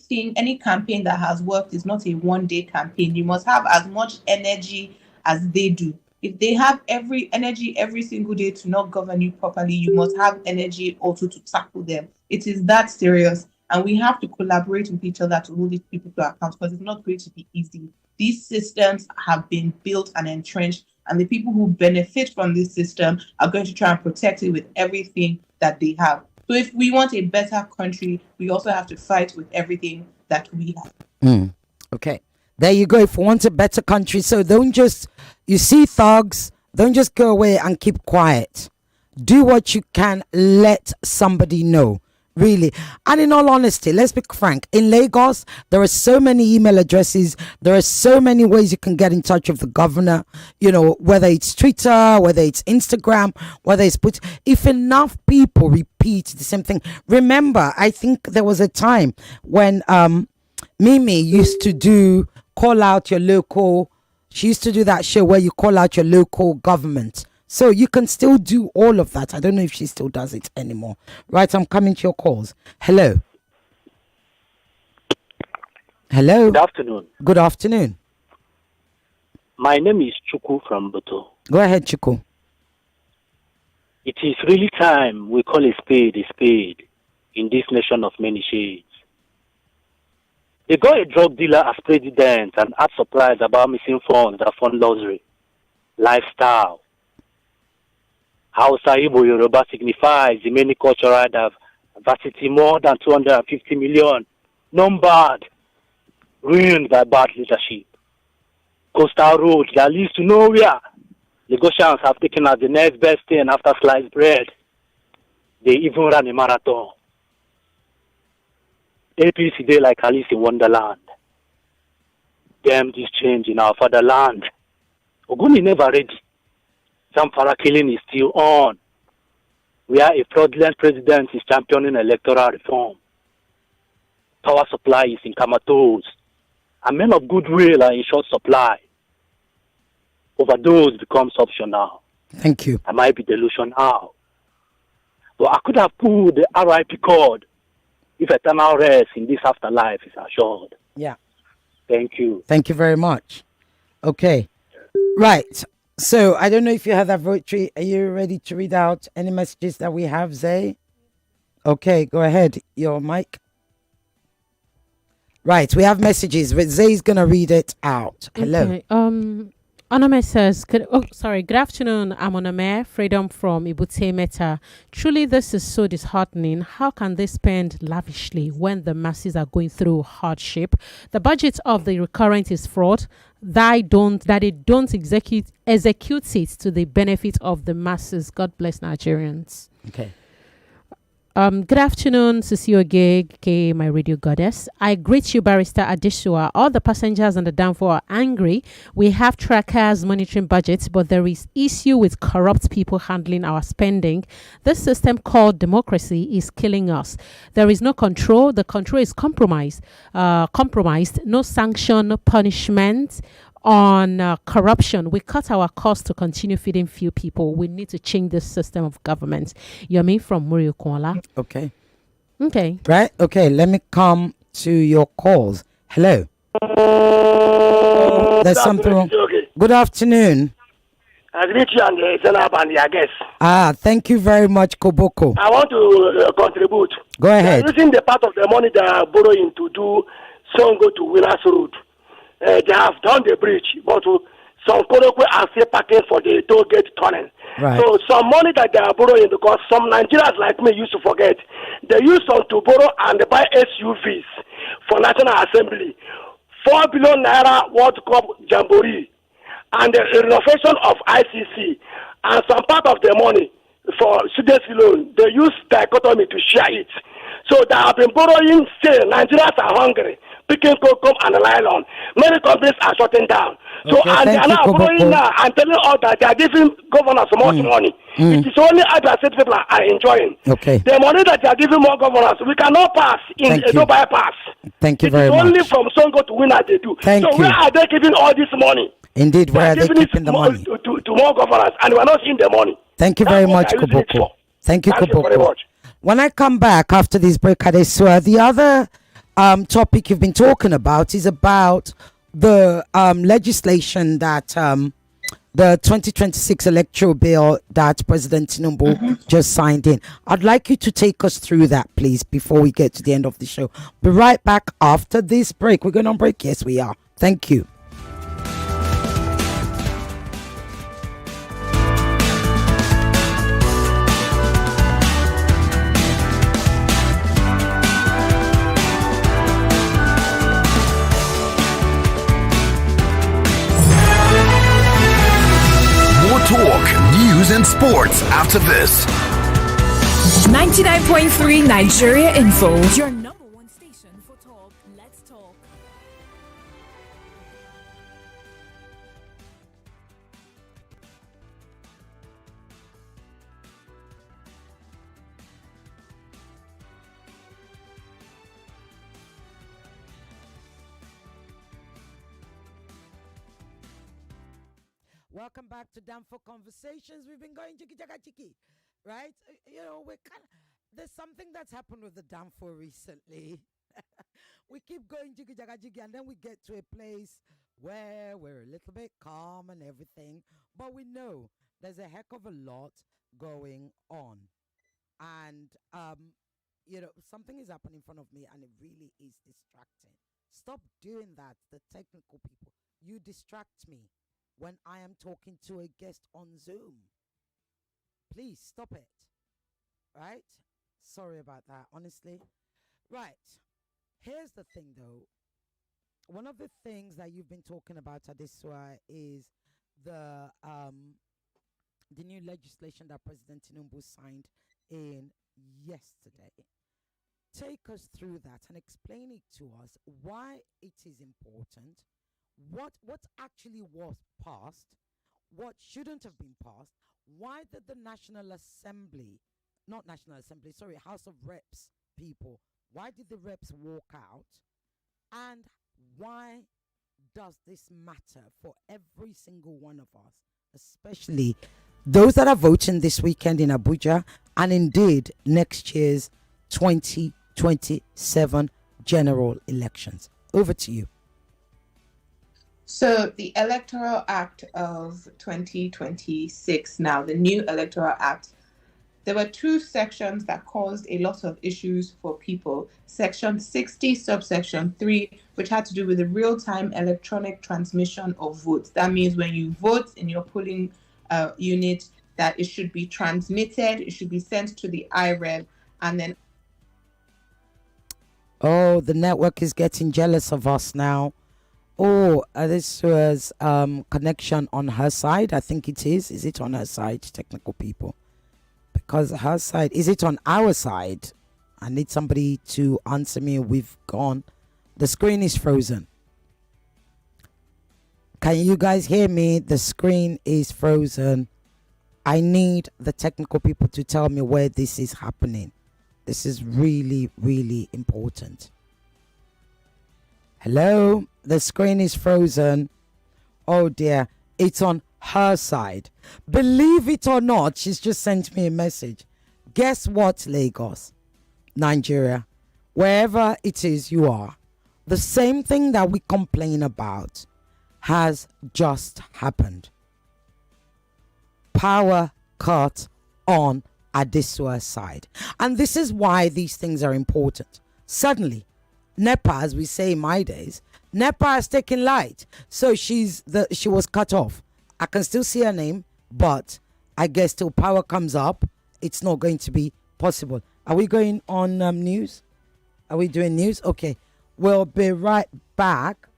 campaign that has worked is not a one-day campaign. You must have as much energy as they do. If they have energy every single day to not govern you properly, you must have energy also to tackle them. It is that serious. And we have to collaborate with each other to hold these people to account, because it's not going to be easy. These systems have been built and entrenched And the people who benefit from this system are going to try and protect it with everything that they have. So if we want a better country, we also have to fight with everything that we have. Okay. There you go. If you want a better country, so don't just, you see thugs, don't just go away and keep quiet. Do what you can, let somebody know. Really. And in all honesty, let's be frank. In Lagos, there are so many email addresses. There are so many ways you can get in touch with the governor. You know, whether it's Twitter, whether it's Instagram, whether it's if enough people repeat the same thing. Remember, I think there was a time when Mimi used to call out your local. She used to do that show where you call out your local government. So you can still do all of that. I don't know if she still does it anymore. Right, I'm coming to your calls. Hello. Hello. Good afternoon. Good afternoon. My name is Chuku from Boto. Go ahead, Chuku. It is really time we call a spade in this nation of many shades. They got a drug dealer as president and act surprised about missing funds that fund luxury, lifestyle. Hausa, Igbo, Yoruba signifies the many cultural diversity, more than 250 million, numbered, ruined by bad leadership. Coastal roads that leads to nowhere. Lagosians have taken as the next best thing after sliced bread. They even ran a marathon. APC day like Alice in Wonderland. Damn this change in our fatherland. Oguni never ready. Zamfara killing is still on. Where a fraudulent president is championing electoral reform. Power supply is in comatose. And men of goodwill are in short supply. Overdose becomes optional. Thank you. I might be delusional. But I could have pulled the RIP cord if eternal rest in this afterlife is assured. Yeah. Thank you. Thank you very much. Okay. Right. So I don't know if you have that victory. Are you ready to read out any messages that we have, Zay? Okay, go ahead. Your mic. Right, we have messages, but Zay's gonna read it out. Hello. Okay. Onome says, good afternoon. I'm Onome, Freedom from Ibute Meta. Truly, this is so disheartening. How can they spend lavishly when the masses are going through hardship? The budget of the recurrent is fraud. That they don't execute it to the benefit of the masses. God bless Nigerians. Okay. Good afternoon, Sisi Oge, my radio goddess. I greet you, Barrister Adesua. All the passengers on the Danfo are angry. We have trackers monitoring budgets, but there is issue with corrupt people handling our spending. This system called democracy is killing us. There is no control. The control is compromised. No sanction, no punishment on corruption. We cut our costs to continue feeding few people. We need to change this system of government. Yomi from Muriokola. Okay. Okay. Right. Okay. Let me come to your calls. Hello. Oh, there's something wrong. Good afternoon. I greet you and the Senab and the guests. Thank you very much, Koboko. I want to contribute. Go ahead. Using the part of the money they are borrowing to do Songo to Winners Road. They have done the bridge, but some Korokwe are still packing for the toll gate tunnel. Right. So some money that they are borrowing, because some Nigerians like me used to forget, they used some to borrow and buy SUVs for National Assembly. 4 billion naira World Cup Jamboree and the renovation of ICC and some part of the money for students loan. They use dichotomy to share it. So they have been borrowing still. Nigerians are hungry. Picking cocoa and nylon. Many companies are shutting down. So Okay, and they thank are you, now borrowing Koboko. now and telling us that they are giving governors much money. It is only other state people are enjoying. Okay. The money that they are giving more governors, we cannot pass in Thank a you. no bypass. Thank you It very is much. only from Songo to Winner they do. Thank so you. where are they giving all this money? Indeed, where are they giving it keeping the more money? to more governors, and we are not seeing the money. Thank you That's very what much, I use it Koboko. for. Thank you, Thank you very Koboko. much. When I come back after this break, Adesua, the other topic you've been talking about is about the legislation that the 2026 electoral bill that President Tinubu just signed in. I'd like you to take us through that, please, before we get to the end of the show. Be right back after this break. We're going on break? Yes, we are. Thank you. and sports after this. 99.3 Nigeria Info. Your number one station for talk. Let's talk. Welcome back to Danfo Conversations. We've been going chiki chaka chiki, right? You know, there's something that's happened with the Danfo recently. We keep going chiki chaka chiki, and then we get to a place where we're a little bit calm and everything, but we know there's a heck of a lot going on, and you know, something is happening in front of me, and it really is distracting. Stop doing that, the technical people. You distract me when I am talking to a guest on Zoom. Please stop it. Right? Sorry about that, honestly. Right. Here's the thing, though. One of the things that you've been talking about, Adesua, is the new legislation that President Tinubu signed in yesterday. Take us through that and explain it to us why it is important. What actually was passed, what shouldn't have been passed, why did the House of Reps people, why did the reps walk out, and why does this matter for every single one of us, especially those that are voting this weekend in Abuja and indeed next year's 2027 general elections? Over to you. So the Electoral Act of 2026 now, the new Electoral Act, there were two sections that caused a lot of issues for people. Section 60, subsection 3, which had to do with the real-time electronic transmission of votes. That means when you vote in your polling unit, that it should be transmitted, it should be sent to the IREV, and then... Oh, the network is getting jealous of us now. Oh, this was connection on her side. I think it is. Is it on her side, technical people? Because her side, is it on our side? I need somebody to answer me. We've gone. The screen is frozen. Can you guys hear me? The screen is frozen. I need the technical people to tell me where this is happening. This is really, really important. Hello? The screen is frozen. Oh dear. It's on her side. Believe it or not, she's just sent me a message. Guess what, Lagos, Nigeria, wherever it is you are, the same thing that we complain about has just happened. Power cut on Adesua's side. And this is why these things are important. Suddenly, NEPA, as we say in my days, NEPA has taken light. So she was cut off. I can still see her name, but I guess till power comes up, it's not going to be possible. Are we going on news? Are we doing news? Okay. We'll be right back.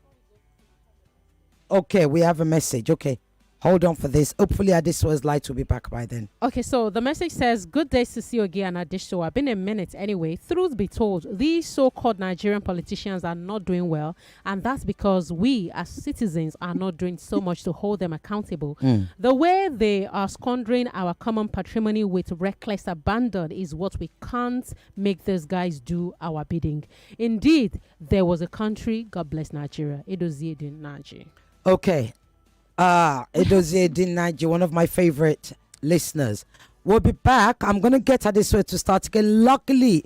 Okay, we have a message. Okay. Hold on for this. Hopefully Adesua's light will be back by then. Okay, so the message says, good day, Sisiogi and Adesua. Been a minute anyway. Truth be told, these so-called Nigerian politicians are not doing well, and that's because we as citizens are not doing so much to hold them accountable. The way they are squandering our common patrimony with reckless abandon is what we can't make these guys do our bidding. Indeed, there was a country, God bless Nigeria, Edozie Din Naji. Okay. Edozie Dinaji, one of my favorite listeners. We'll be back. I'm going to get her this way to start again. Luckily,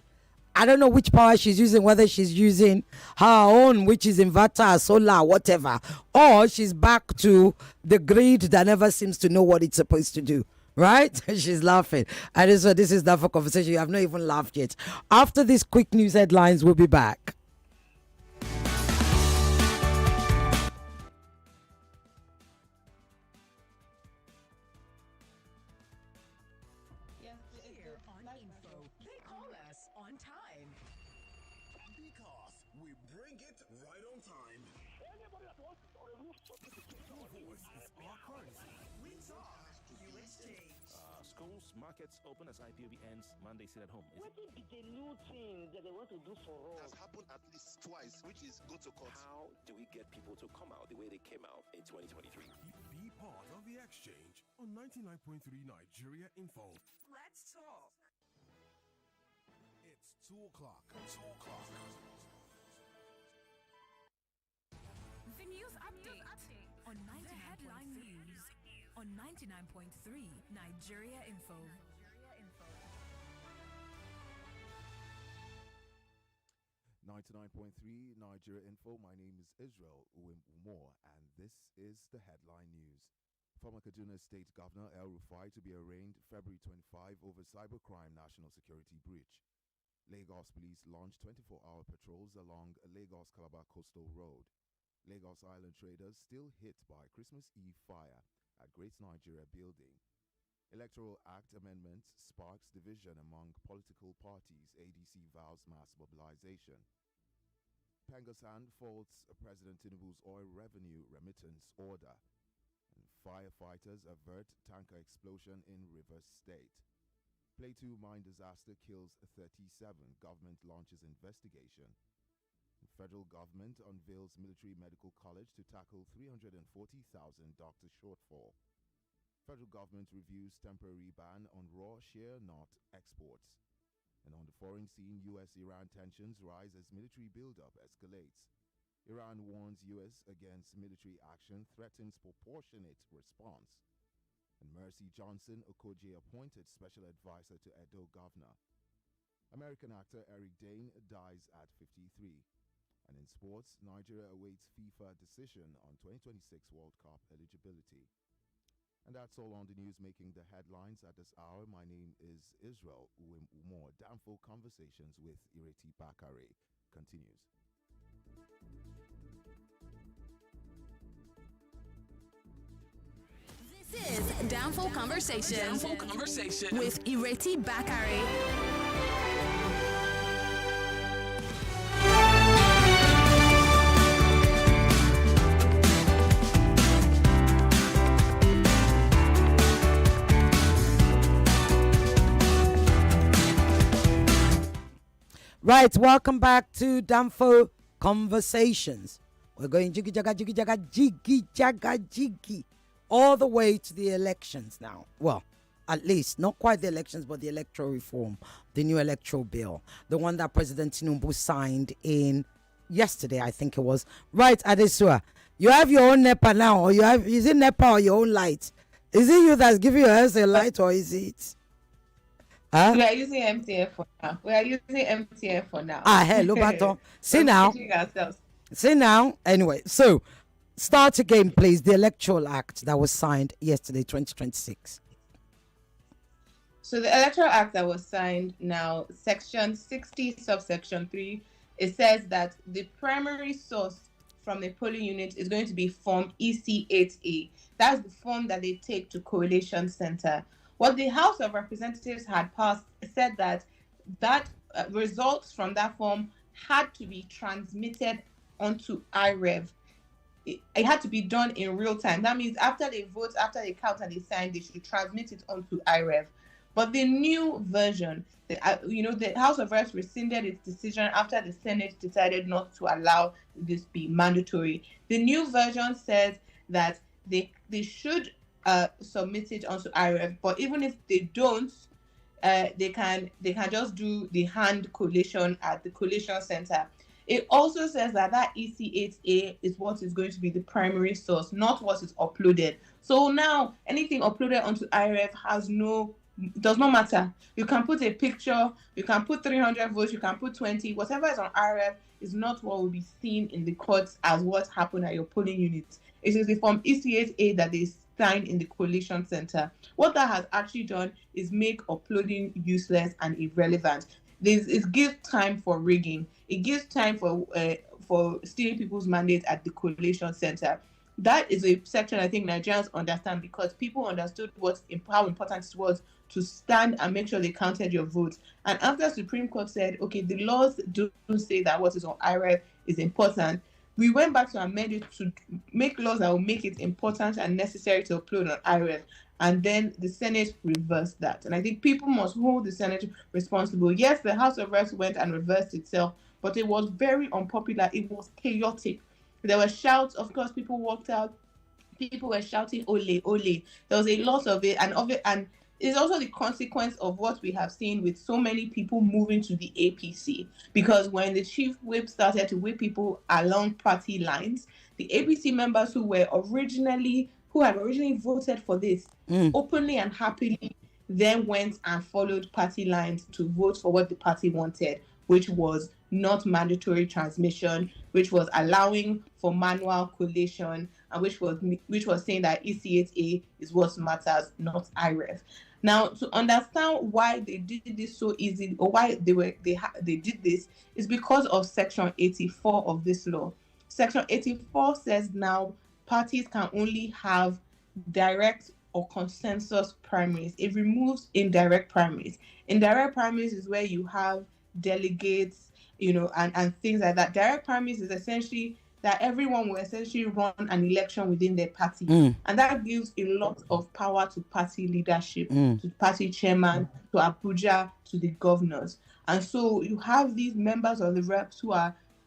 I don't know which power she's using, whether she's using her own, which is inverter, solar, whatever, or she's back to the grid that never seems to know what it's supposed to do. Right? She's laughing. And so this is that for conversation. You have not even laughed yet. After these quick news headlines, we'll be back. schools, markets open as IPOB ends. Monday sit at home. What is the new thing that they want to do for us? Has happened at least twice, which is go to court. How do we get people to come out the way they came out in 2023? Be part of the exchange on 99.3 Nigeria Info. Let's talk. It's 2 o'clock. 2 o'clock. The news update on 99.3 News on 99.3 Nigeria Info. 99.3 Nigeria Info. My name is Israel Uwimumor, and this is the headline news. Former Kaduna State Governor El Rufai to be arraigned February 25 over cybercrime national security breach. Lagos police launched 24-hour patrols along Lagos-Calabar Coastal Road. Lagos Island traders still hit by Christmas Eve fire at Great Nigeria Building. Electoral Act amendments sparks division among political parties. ADC vows mass mobilization. Pengasan faults President Tinubu's oil revenue remittance order. And firefighters avert tanker explosion in Rivers State. Plateau mine disaster kills 37. Government launches investigation. Federal government unveils military medical college to tackle 340,000 doctor shortfall. Federal government reviews temporary ban on raw shea nut exports. And on the foreign scene, U.S.-Iran tensions rise as military buildup escalates. Iran warns U.S. against military action, threatens proportionate response. And Mercy Johnson Okoje appointed special advisor to Edo governor. American actor Eric Dane dies at 53. And in sports, Nigeria awaits FIFA decision on 2026 World Cup eligibility. And that's all on the news making the headlines at this hour. My name is Israel Umor. Danfo Conversations with Ireti Bakare continues. This is Danfo Conversations. Danfo Conversation with Ireti Bakare. Right, welcome back to Danfo Conversations. We're going jiggy jaga jiggy all the way to the elections now. Well, at least not quite the elections, but the electoral reform, the new electoral bill, the one that President Tinubu signed in yesterday, I think it was. Right, Adesua, you have your own NEPA now, or is it NEPA or your own light? Is it you that's giving your house a light, or is it? Huh? We are using MTF for now. Hello, Baton. See now. See now. Anyway, so start again, please. The Electoral Act that was signed yesterday, 2026. So the Electoral Act that was signed now, Section 60, subsection 3, it says that the primary source from the polling unit is going to be Form EC8A. That's the form that they take to Correlation Center. What the House of Representatives had passed said that results from that form had to be transmitted onto IREV. It had to be done in real time. That means after they vote, after they count and they sign, they should transmit it onto IREV. But the new version, the House of Reps rescinded its decision after the Senate decided not to allow this be mandatory. The new version says that they should submit it onto IREF, but even if they don't, they can just do the hand collation at the collation center. It also says that EC8A is what is going to be the primary source, not what is uploaded. So now anything uploaded onto IREF does not matter. You can put a picture, you can put 300 votes, you can put 20, whatever is on IREF is not what will be seen in the courts as what happened at your polling unit. It is the form EC8A that they signed in the coalition center. What that has actually done is make uploading useless and irrelevant. It gives time for rigging. It gives time for stealing people's mandates at the coalition center. That is a section I think Nigerians understand, because people understood how important it was to stand and make sure they counted your votes. And after Supreme Court said, okay, the laws do say that what is on IREF is important, we went back to amend it to make laws that will make it important and necessary to upload on IRF. And then the Senate reversed that. And I think people must hold the Senate responsible. Yes, the House of Reps went and reversed itself, but it was very unpopular. It was chaotic. There were shouts. Of course, people walked out. People were shouting "Ole, Ole." There was a lot of it, and it's also the consequence of what we have seen with so many people moving to the APC. Because when the chief whip started to whip people along party lines, the APC members who had originally voted for this openly and happily then went and followed party lines to vote for what the party wanted, which was not mandatory transmission, which was allowing for manual collation, and which was saying that ECHA is what matters, not IREF. Now, to understand why they did this so easy, or why they did this, is because of Section 84 of this law. Section 84 says now parties can only have direct or consensus primaries. It removes indirect primaries. Indirect primaries is where you have delegates, and things like that. Direct primaries is essentially that everyone will essentially run an election within their party. And that gives a lot of power to party leadership, to party chairman, to Abuja, to the governors. And so you have these members of the reps who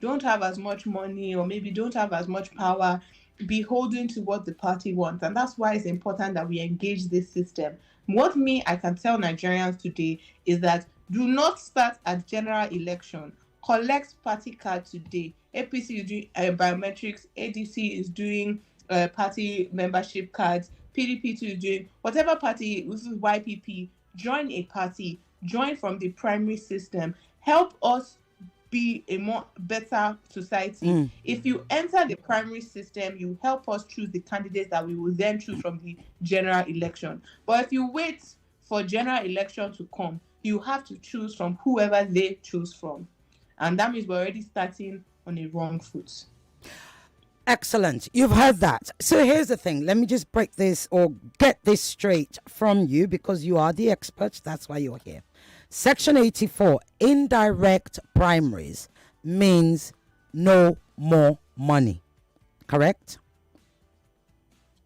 don't have as much money, or maybe don't have as much power, beholden to what the party wants. And that's why it's important that we engage this system. I can tell Nigerians today is that do not start at general election. Collect party card today. APC is doing biometrics. ADC is doing party membership cards. PDP is doing whatever party. This is YPP. Join a party. Join from the primary system. Help us be a more better society. If you enter the primary system, you help us choose the candidates that we will then choose from the general election. But if you wait for general election to come, you have to choose from whoever they choose from. And that means we're already starting on a wrong foot. Excellent. You've heard that. So here's the thing. Let me just break this or get this straight from you, because you are the expert. That's why you're here. Section 84, indirect primaries, means no more money. Correct?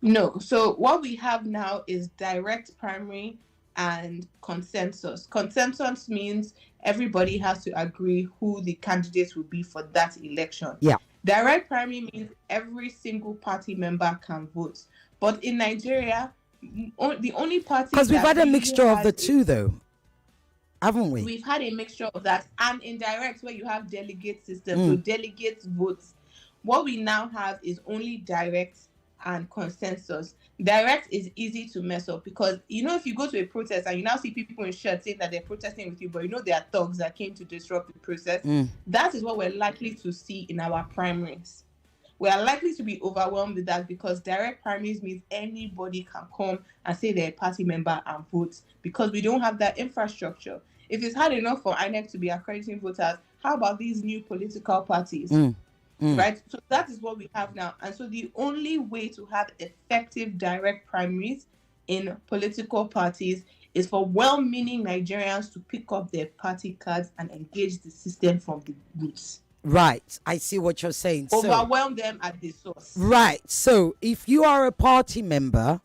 No. So what we have now is direct primary and consensus. Consensus means everybody has to agree who the candidates will be for that election. Yeah. Direct primary means every single party member can vote. But in Nigeria, the only party... Because we've had a mixture of the two, though. Haven't we? We've had a mixture of that, and indirect, where you have delegate system, so delegates votes. What we now have is only direct and consensus. Direct is easy to mess up because if you go to a protest and you now see people in shirts saying that they're protesting with you, but they are thugs that came to disrupt the process. That is what we're likely to see in our primaries. We are likely to be overwhelmed with that because direct primaries means anybody can come and say they're a party member and vote, because we don't have that infrastructure. If it's hard enough for INEC to be accrediting voters, how about these new political parties? Right? So that is what we have now. And so the only way to have effective direct primaries in political parties is for well-meaning Nigerians to pick up their party cards and engage the system from the roots. Right. I see what you're saying. Overwhelm them at the source. Right. So if you are a party member,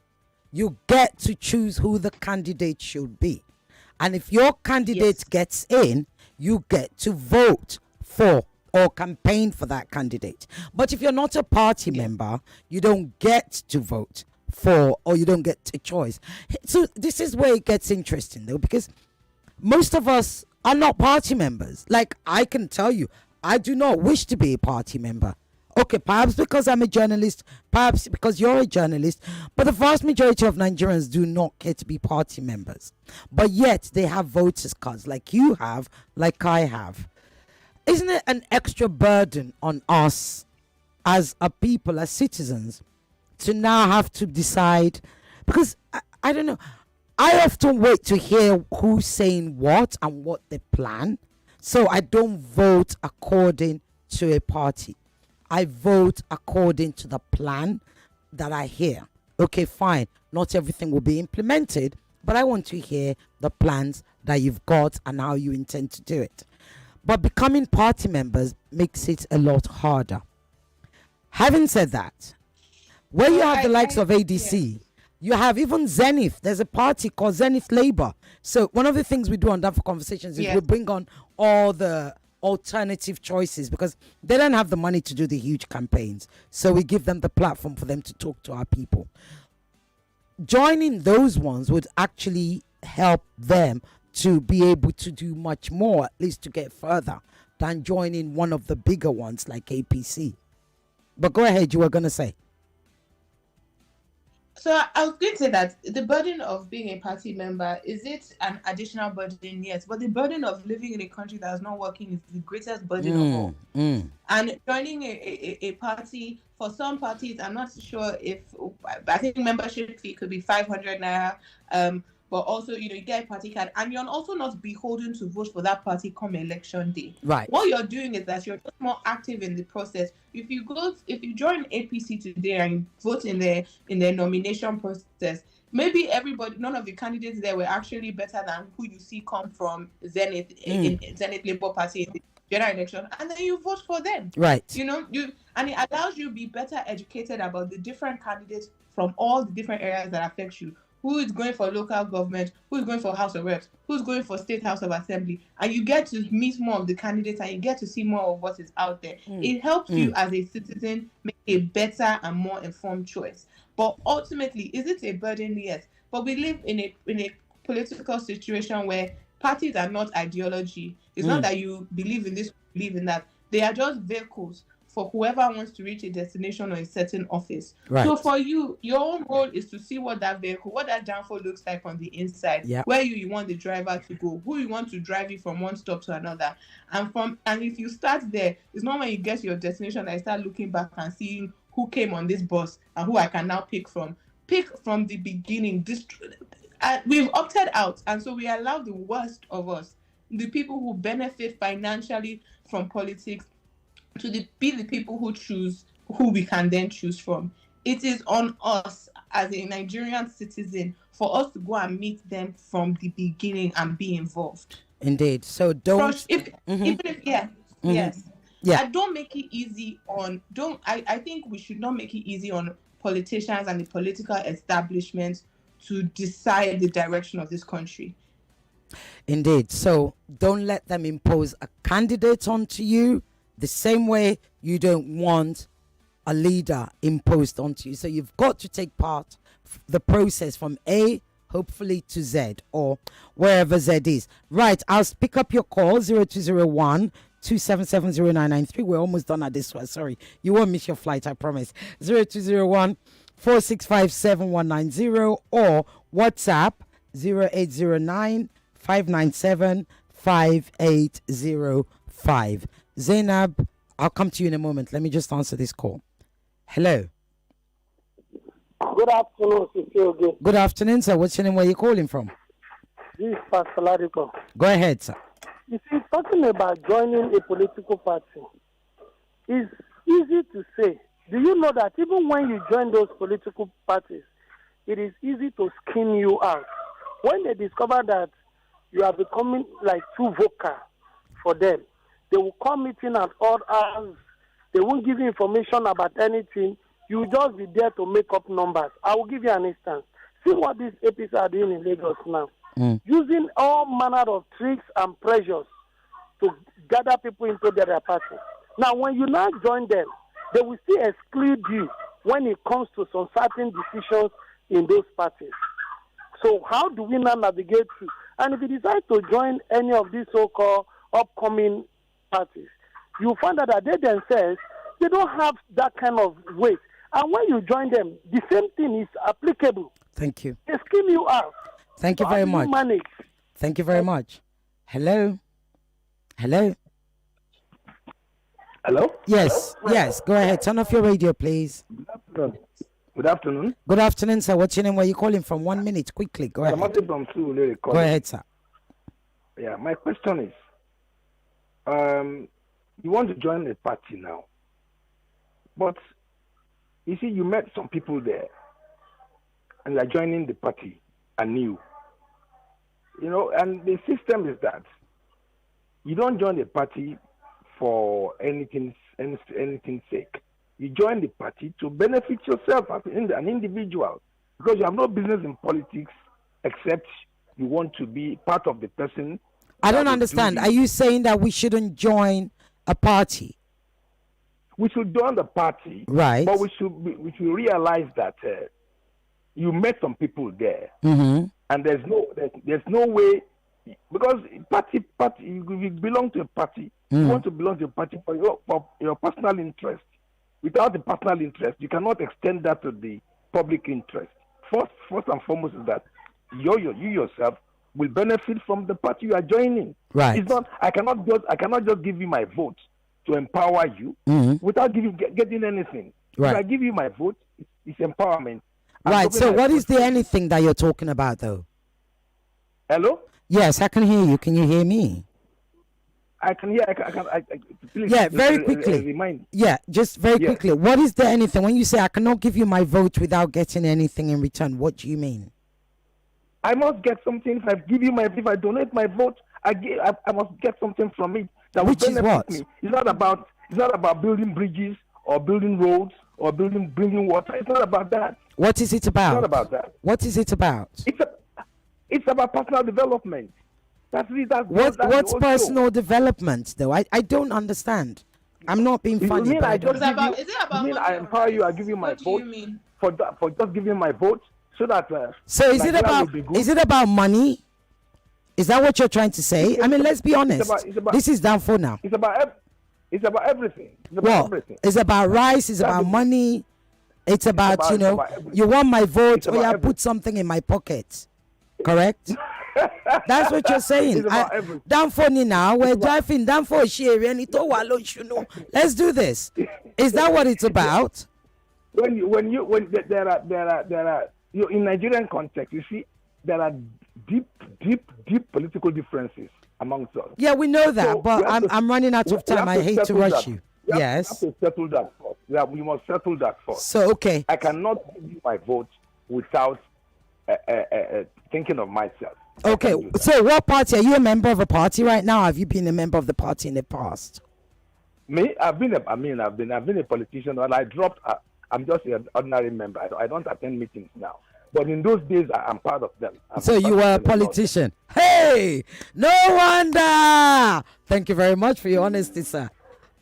you get to choose who the candidate should be. And if your candidate gets in, you get to vote for or campaign for that candidate. But if you're not a party member, you don't get to vote for, or you don't get a choice. So this is where it gets interesting, though, because most of us are not party members. Like, I can tell you, I do not wish to be a party member. Okay, perhaps because I'm a journalist, perhaps because you're a journalist, but the vast majority of Nigerians do not care to be party members. But yet they have voters' cards like you have, like I have. Isn't it an extra burden on us as a people, as citizens, to now have to decide? Because I don't know, I often wait to hear who's saying what and what they plan. So I don't vote according to a party. I vote according to the plan that I hear. Okay, fine. Not everything will be implemented, but I want to hear the plans that you've got and how you intend to do it. But becoming party members makes it a lot harder. Having said that, where you have the likes of ADC, you have even Zenith. There's a party called Zenith Labour. So one of the things we do on Danfo Conversations is we bring on all the alternative choices because they don't have the money to do the huge campaigns. So we give them the platform for them to talk to our people. Joining those ones would actually help them to be able to do much more, at least to get further, than joining one of the bigger ones like APC. But go ahead, you were going to say. So I was going to say that the burden of being a party member, is it an additional burden? Yes. But the burden of living in a country that is not working is the greatest burden of all. And joining a party, for some parties, I'm not sure if, I think membership fee could be 500 naira. But also, you get a party card, and you're also not beholden to vote for that party come election day. Right. What you're doing is that you're just more active in the process. If you join APC today and vote in their nomination process, maybe none of the candidates there were actually better than who you see come from Zenith in Zenith Labour Party in the general election, and then you vote for them. Right. And it allows you to be better educated about the different candidates from all the different areas that affect you. Who is going for local government, who is going for House of Reps, who's going for State House of Assembly, and you get to meet more of the candidates and you get to see more of what is out there. It helps you as a citizen make a better and more informed choice. But ultimately, is it a burden? Yes. But we live in a political situation where parties are not ideology. It's not that you believe in this, believe in that. They are just vehicles for whoever wants to reach a destination or a certain office. Right. So for you, your own role is to see what that vehicle, what that Danfo looks like on the inside, where you want the driver to go, who you want to drive you from one stop to another. And if you start there, it's not when you get to your destination that you start looking back and seeing who came on this bus and who I can now pick from. Pick from the beginning. We've opted out, and so we allow the worst of us, the people who benefit financially from politics, to be the people who choose who we can then choose from. It is on us as a Nigerian citizen for us to go and meet them from the beginning and be involved. Indeed. So don't. Yes. I don't make it easy on. I think we should not make it easy on politicians and the political establishment to decide the direction of this country. Indeed. So don't let them impose a candidate onto you. The same way you don't want a leader imposed onto you. So you've got to take part the process from A, hopefully to Z, or wherever Z is. Right, I'll pick up your call, 0201 2770993. We're almost done at this one. Sorry, you won't miss your flight, I promise. 0201 465 7190 or WhatsApp 0809 597 5805. Zainab, I'll come to you in a moment. Let me just answer this call. Hello. Good afternoon, Sister. Good afternoon, sir. What's your name? Where are you calling from? This is Pastor Ladipo. Go ahead, sir. You see, talking about joining a political party is easy to say. Do you know that even when you join those political parties, it is easy to skim you out? When they discover that you are becoming like too vocal for them, they will come meeting at odd hours. They won't give you information about anything. You will just be there to make up numbers. I will give you an instance. See what these APs are doing in Lagos now. Using all manner of tricks and pressures to gather people into their party. Now, when you now join them, they will still exclude you when it comes to some certain decisions in those parties. So how do we now navigate through? And if you decide to join any of these so-called upcoming parties, you find out that they themselves, they don't have that kind of weight. And when you join them, the same thing is applicable. Thank you. They skim you out. Thank you very much. Thank you very much. Hello? Hello? Hello? Yes, yes. Go ahead. Turn off your radio, please. Good afternoon. Good afternoon, sir. What's your name? Where are you calling from? 1 minute, quickly. Go ahead. Go ahead, sir. Yeah, my question is, you want to join a party now, but you see, you met some people there, and you are joining the party anew. And the system is that you don't join the party for anything sake. You join the party to benefit yourself as an individual, because you have no business in politics except you want to be part of the person. I don't understand. Are you saying that we shouldn't join a party? We should join the party, right? But we should realize that you met some people there, and there's no way, because party you belong to a party. You want to belong to a party for your personal interest. Without the personal interest, you cannot extend that to the public interest. First and foremost is that you yourself will benefit from the party you are joining. Right. It's not. I cannot just give you my vote to empower you without getting anything. Right. If I give you my vote, it's empowerment. Right. So what is the anything that you're talking about, though? Hello? Yes, I can hear you. Can you hear me? I can hear. Please, yeah, very quickly. Yeah, just very quickly. What is the anything? When you say I cannot give you my vote without getting anything in return, what do you mean? I must get something. If I donate my vote, I must get something from it that will benefit me. It's not about building bridges or building roads or bringing water. It's not about that. What is it about? It's not about that. What is it about? It's about personal development. What's personal development, though? I don't understand. I'm not being funny. Is it about I empower you? I give you my vote for just giving my vote so that. So is it about money? Is that what you're trying to say? I mean, let's be honest. This is Danfo now. It's about everything. It's about rice. It's about money. It's about you want my vote, or you put something in my pocket. Correct. That's what you're saying. Danfo now, we're driving Danfo Shere. Let's do this. Is that what it's about? When there are in Nigerian context, you see there are deep political differences amongst us. Yeah, we know that, so but I'm running out of time. I hate to rush you. Yes. We have to settle that first. Yeah, we must settle that first. So okay. I cannot give you my vote without thinking of myself. Okay, so what party? Are you a member of a party right now? Have you been a member of the party in the past? Me, I've been a politician, and I dropped. I'm just an ordinary member. I don't attend meetings now. But in those days, I'm part of them. So you were a politician. Hey, no wonder. Thank you very much for your honesty, sir.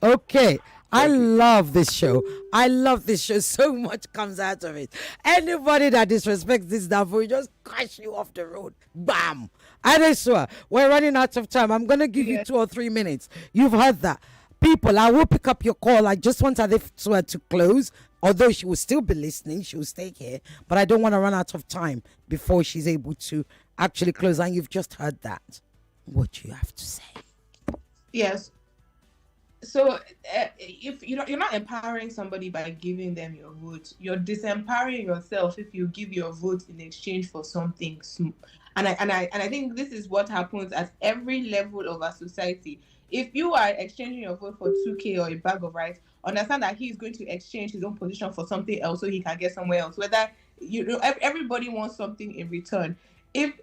Okay. I love this show. I love this show. So much comes out of it. Anybody that disrespects this Danfo will just crash you off the road. Bam. Adesua, we're running out of time. I'm going to give you 2 or 3 minutes. You've heard that. People, I will pick up your call. I just want Adesua to close. Although she will still be listening, she will stay here. But I don't want to run out of time before she's able to actually close. And you've just heard that. What do you have to say? Yes. So if you're not empowering somebody by giving them your vote, you're disempowering yourself if you give your vote in exchange for something. And I think this is what happens at every level of our society. If you are exchanging your vote for 2K or a bag of rice, understand that he's going to exchange his own position for something else so he can get somewhere else. Whether everybody wants something in return. If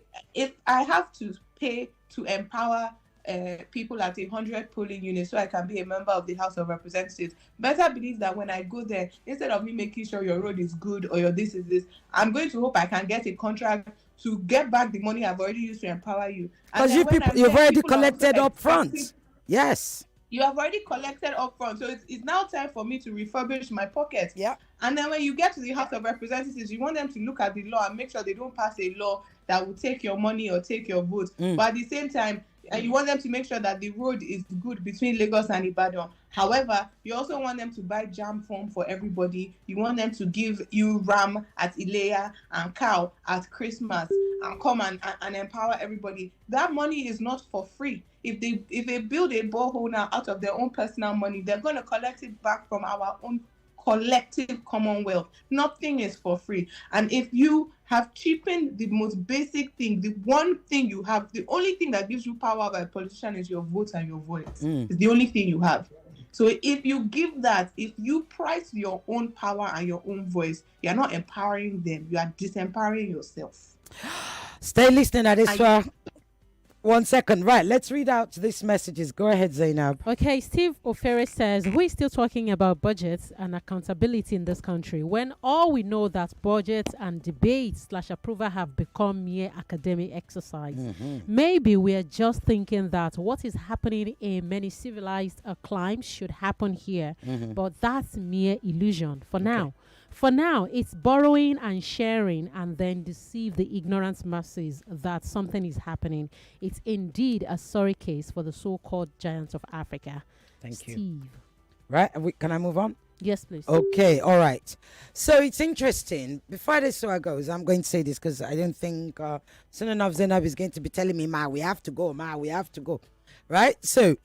I have to pay to empower people at 100 polling units so I can be a member of the House of Representatives, better believe that when I go there, instead of me making sure your road is good or your this is this, I'm going to hope I can get a contract to get back the money I've already used to empower you. Because you've already collected up front. Yes. You have already collected up front. So it's now time for me to refurbish my pocket. Yeah. And then when you get to the House of Representatives, you want them to look at the law and make sure they don't pass a law that will take your money or take your vote. But at the same time, you want them to make sure that the road is good between Lagos and Ibadan. However, you also want them to buy jam form for everybody. You want them to give you ram at Ilea and cow at Christmas and come and empower everybody. That money is not for free. If they build a borehole now out of their own personal money, they're going to collect it back from our own collective commonwealth. Nothing is for free. And if you have cheapened the most basic thing, the one thing you have, the only thing that gives you power as a politician is your vote and your voice. It's the only thing you have. So if you give that, if you price your own power and your own voice, you're not empowering them. You are disempowering yourself. Stay listening at this. 1 second. Right, let's read out these messages. Go ahead, Zainab. Okay, Steve Ofere says, we're still talking about budgets and accountability in this country when all we know that budgets and debates / approval have become mere academic exercise. Maybe we are just thinking that what is happening in many civilized climes should happen here, but that's mere illusion for now. For now, it's borrowing and sharing and then deceive the ignorant masses that something is happening. It's indeed a sorry case for the so-called giants of Africa. Thank you. Steve. Right, can I move on? Yes, please. Okay, all right. So it's interesting. Before this show goes, I'm going to say this because I don't think soon enough Zainab is going to be telling me, we have to go, we have to go. Right? So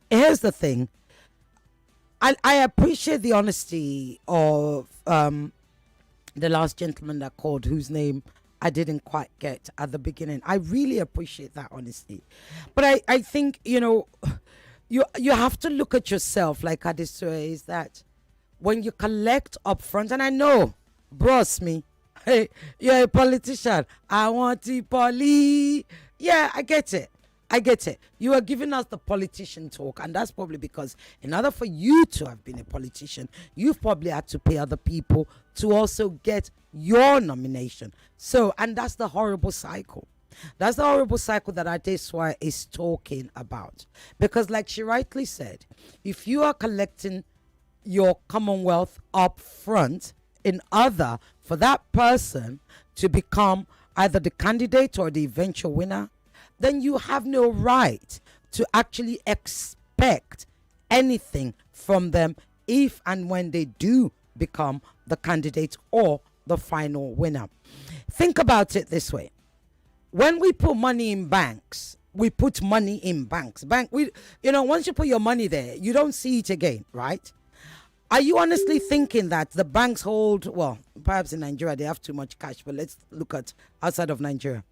here's the thing. I appreciate the honesty of the last gentleman that called, whose name I didn't quite get at the beginning. I really appreciate that honesty. But I think, you have to look at yourself, like Adesua, is that when you collect up front, and I know, bros me, hey, you're a politician, I want the poly. Yeah, I get it. You are giving us the politician talk, and that's probably because in order for you to have been a politician, you've probably had to pay other people to also get your nomination. So, and that's the horrible cycle. That's the horrible cycle that Adesua is talking about. Because like she rightly said, if you are collecting your Commonwealth up front in order for that person to become either the candidate or the eventual winner, then you have no right to actually expect anything from them if and when they do become the candidate or the final winner. Think about it this way. When we put money in banks, we put money in banks. Once you put your money there, you don't see it again, right? Are you honestly thinking that the banks hold, well, perhaps in Nigeria they have too much cash, but let's look at outside of Nigeria.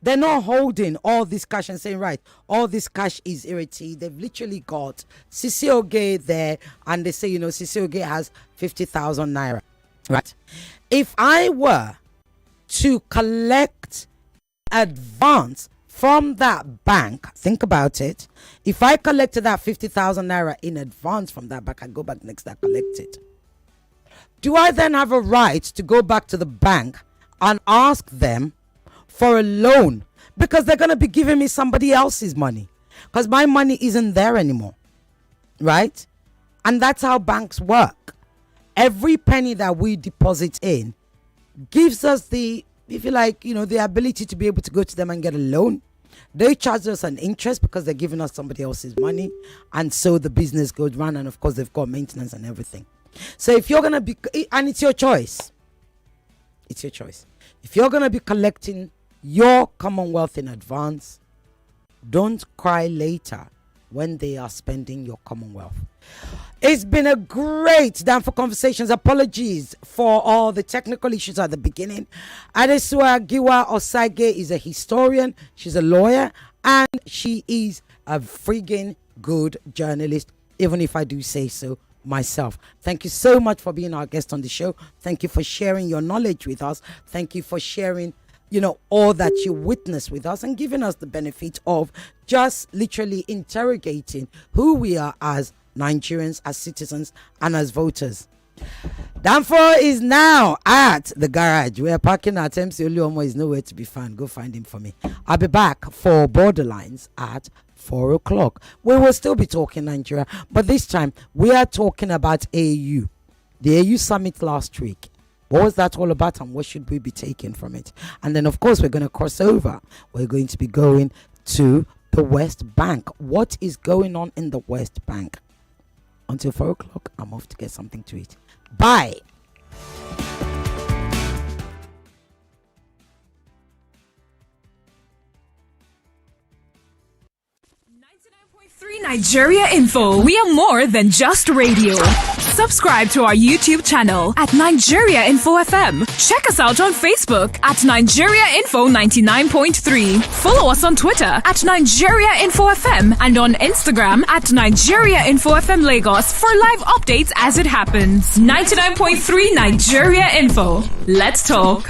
They're not holding all this cash and saying, right, all this cash is Ireti. They've literally got Sisioge there, and they say, Sisioge has 50,000 naira. Right. If I were to collect advance from that bank, think about it. If I collected that 50,000 naira in advance from that bank, I go back next day, collect it. Do I then have a right to go back to the bank and ask them for a loan? Because they're going to be giving me somebody else's money, because my money isn't there anymore, right? And that's how banks work. Every penny that we deposit in gives us the, if you like, the ability to be able to go to them and get a loan. They charge us an interest because they're giving us somebody else's money, and so the business goes round, and of course they've got maintenance and everything. So if you're going to be, and it's your choice, if you're going to be collecting your Commonwealth in advance, don't cry later when they are spending your Commonwealth. It's been a great Danfo Conversations. Apologies for all the technical issues at the beginning. Adesua Giwa Osage is a historian, she's a lawyer, and she is a friggin' good journalist, even if I do say so myself. Thank you so much for being our guest on the show. Thank you for sharing your knowledge with us. Thank you for sharing all that you witnessed with us and giving us the benefit of just literally interrogating who we are as Nigerians, as citizens, and as voters. Danfo is now at the garage. We are parking at MC Oluomo. Is nowhere to be found. Go find him for me. I'll be back for Borderlines at 4 o'clock. We will still be talking Nigeria, but this time we are talking about AU. The AU summit last week. What was that all about, and what should we be taking from it? And then, of course, we're going to cross over. We're going to be going to the West Bank. What is going on in the West Bank? Until 4 o'clock, I'm off to get something to eat. Bye. 99.3 Nigeria Info. We are more than just radio. Subscribe to our YouTube channel at Nigeria Info FM. Check us out on Facebook at Nigeria Info 99.3. Follow us on Twitter at Nigeria Info FM and on Instagram at Nigeria Info FM Lagos for live updates as it happens. 99.3 Nigeria Info. Let's talk.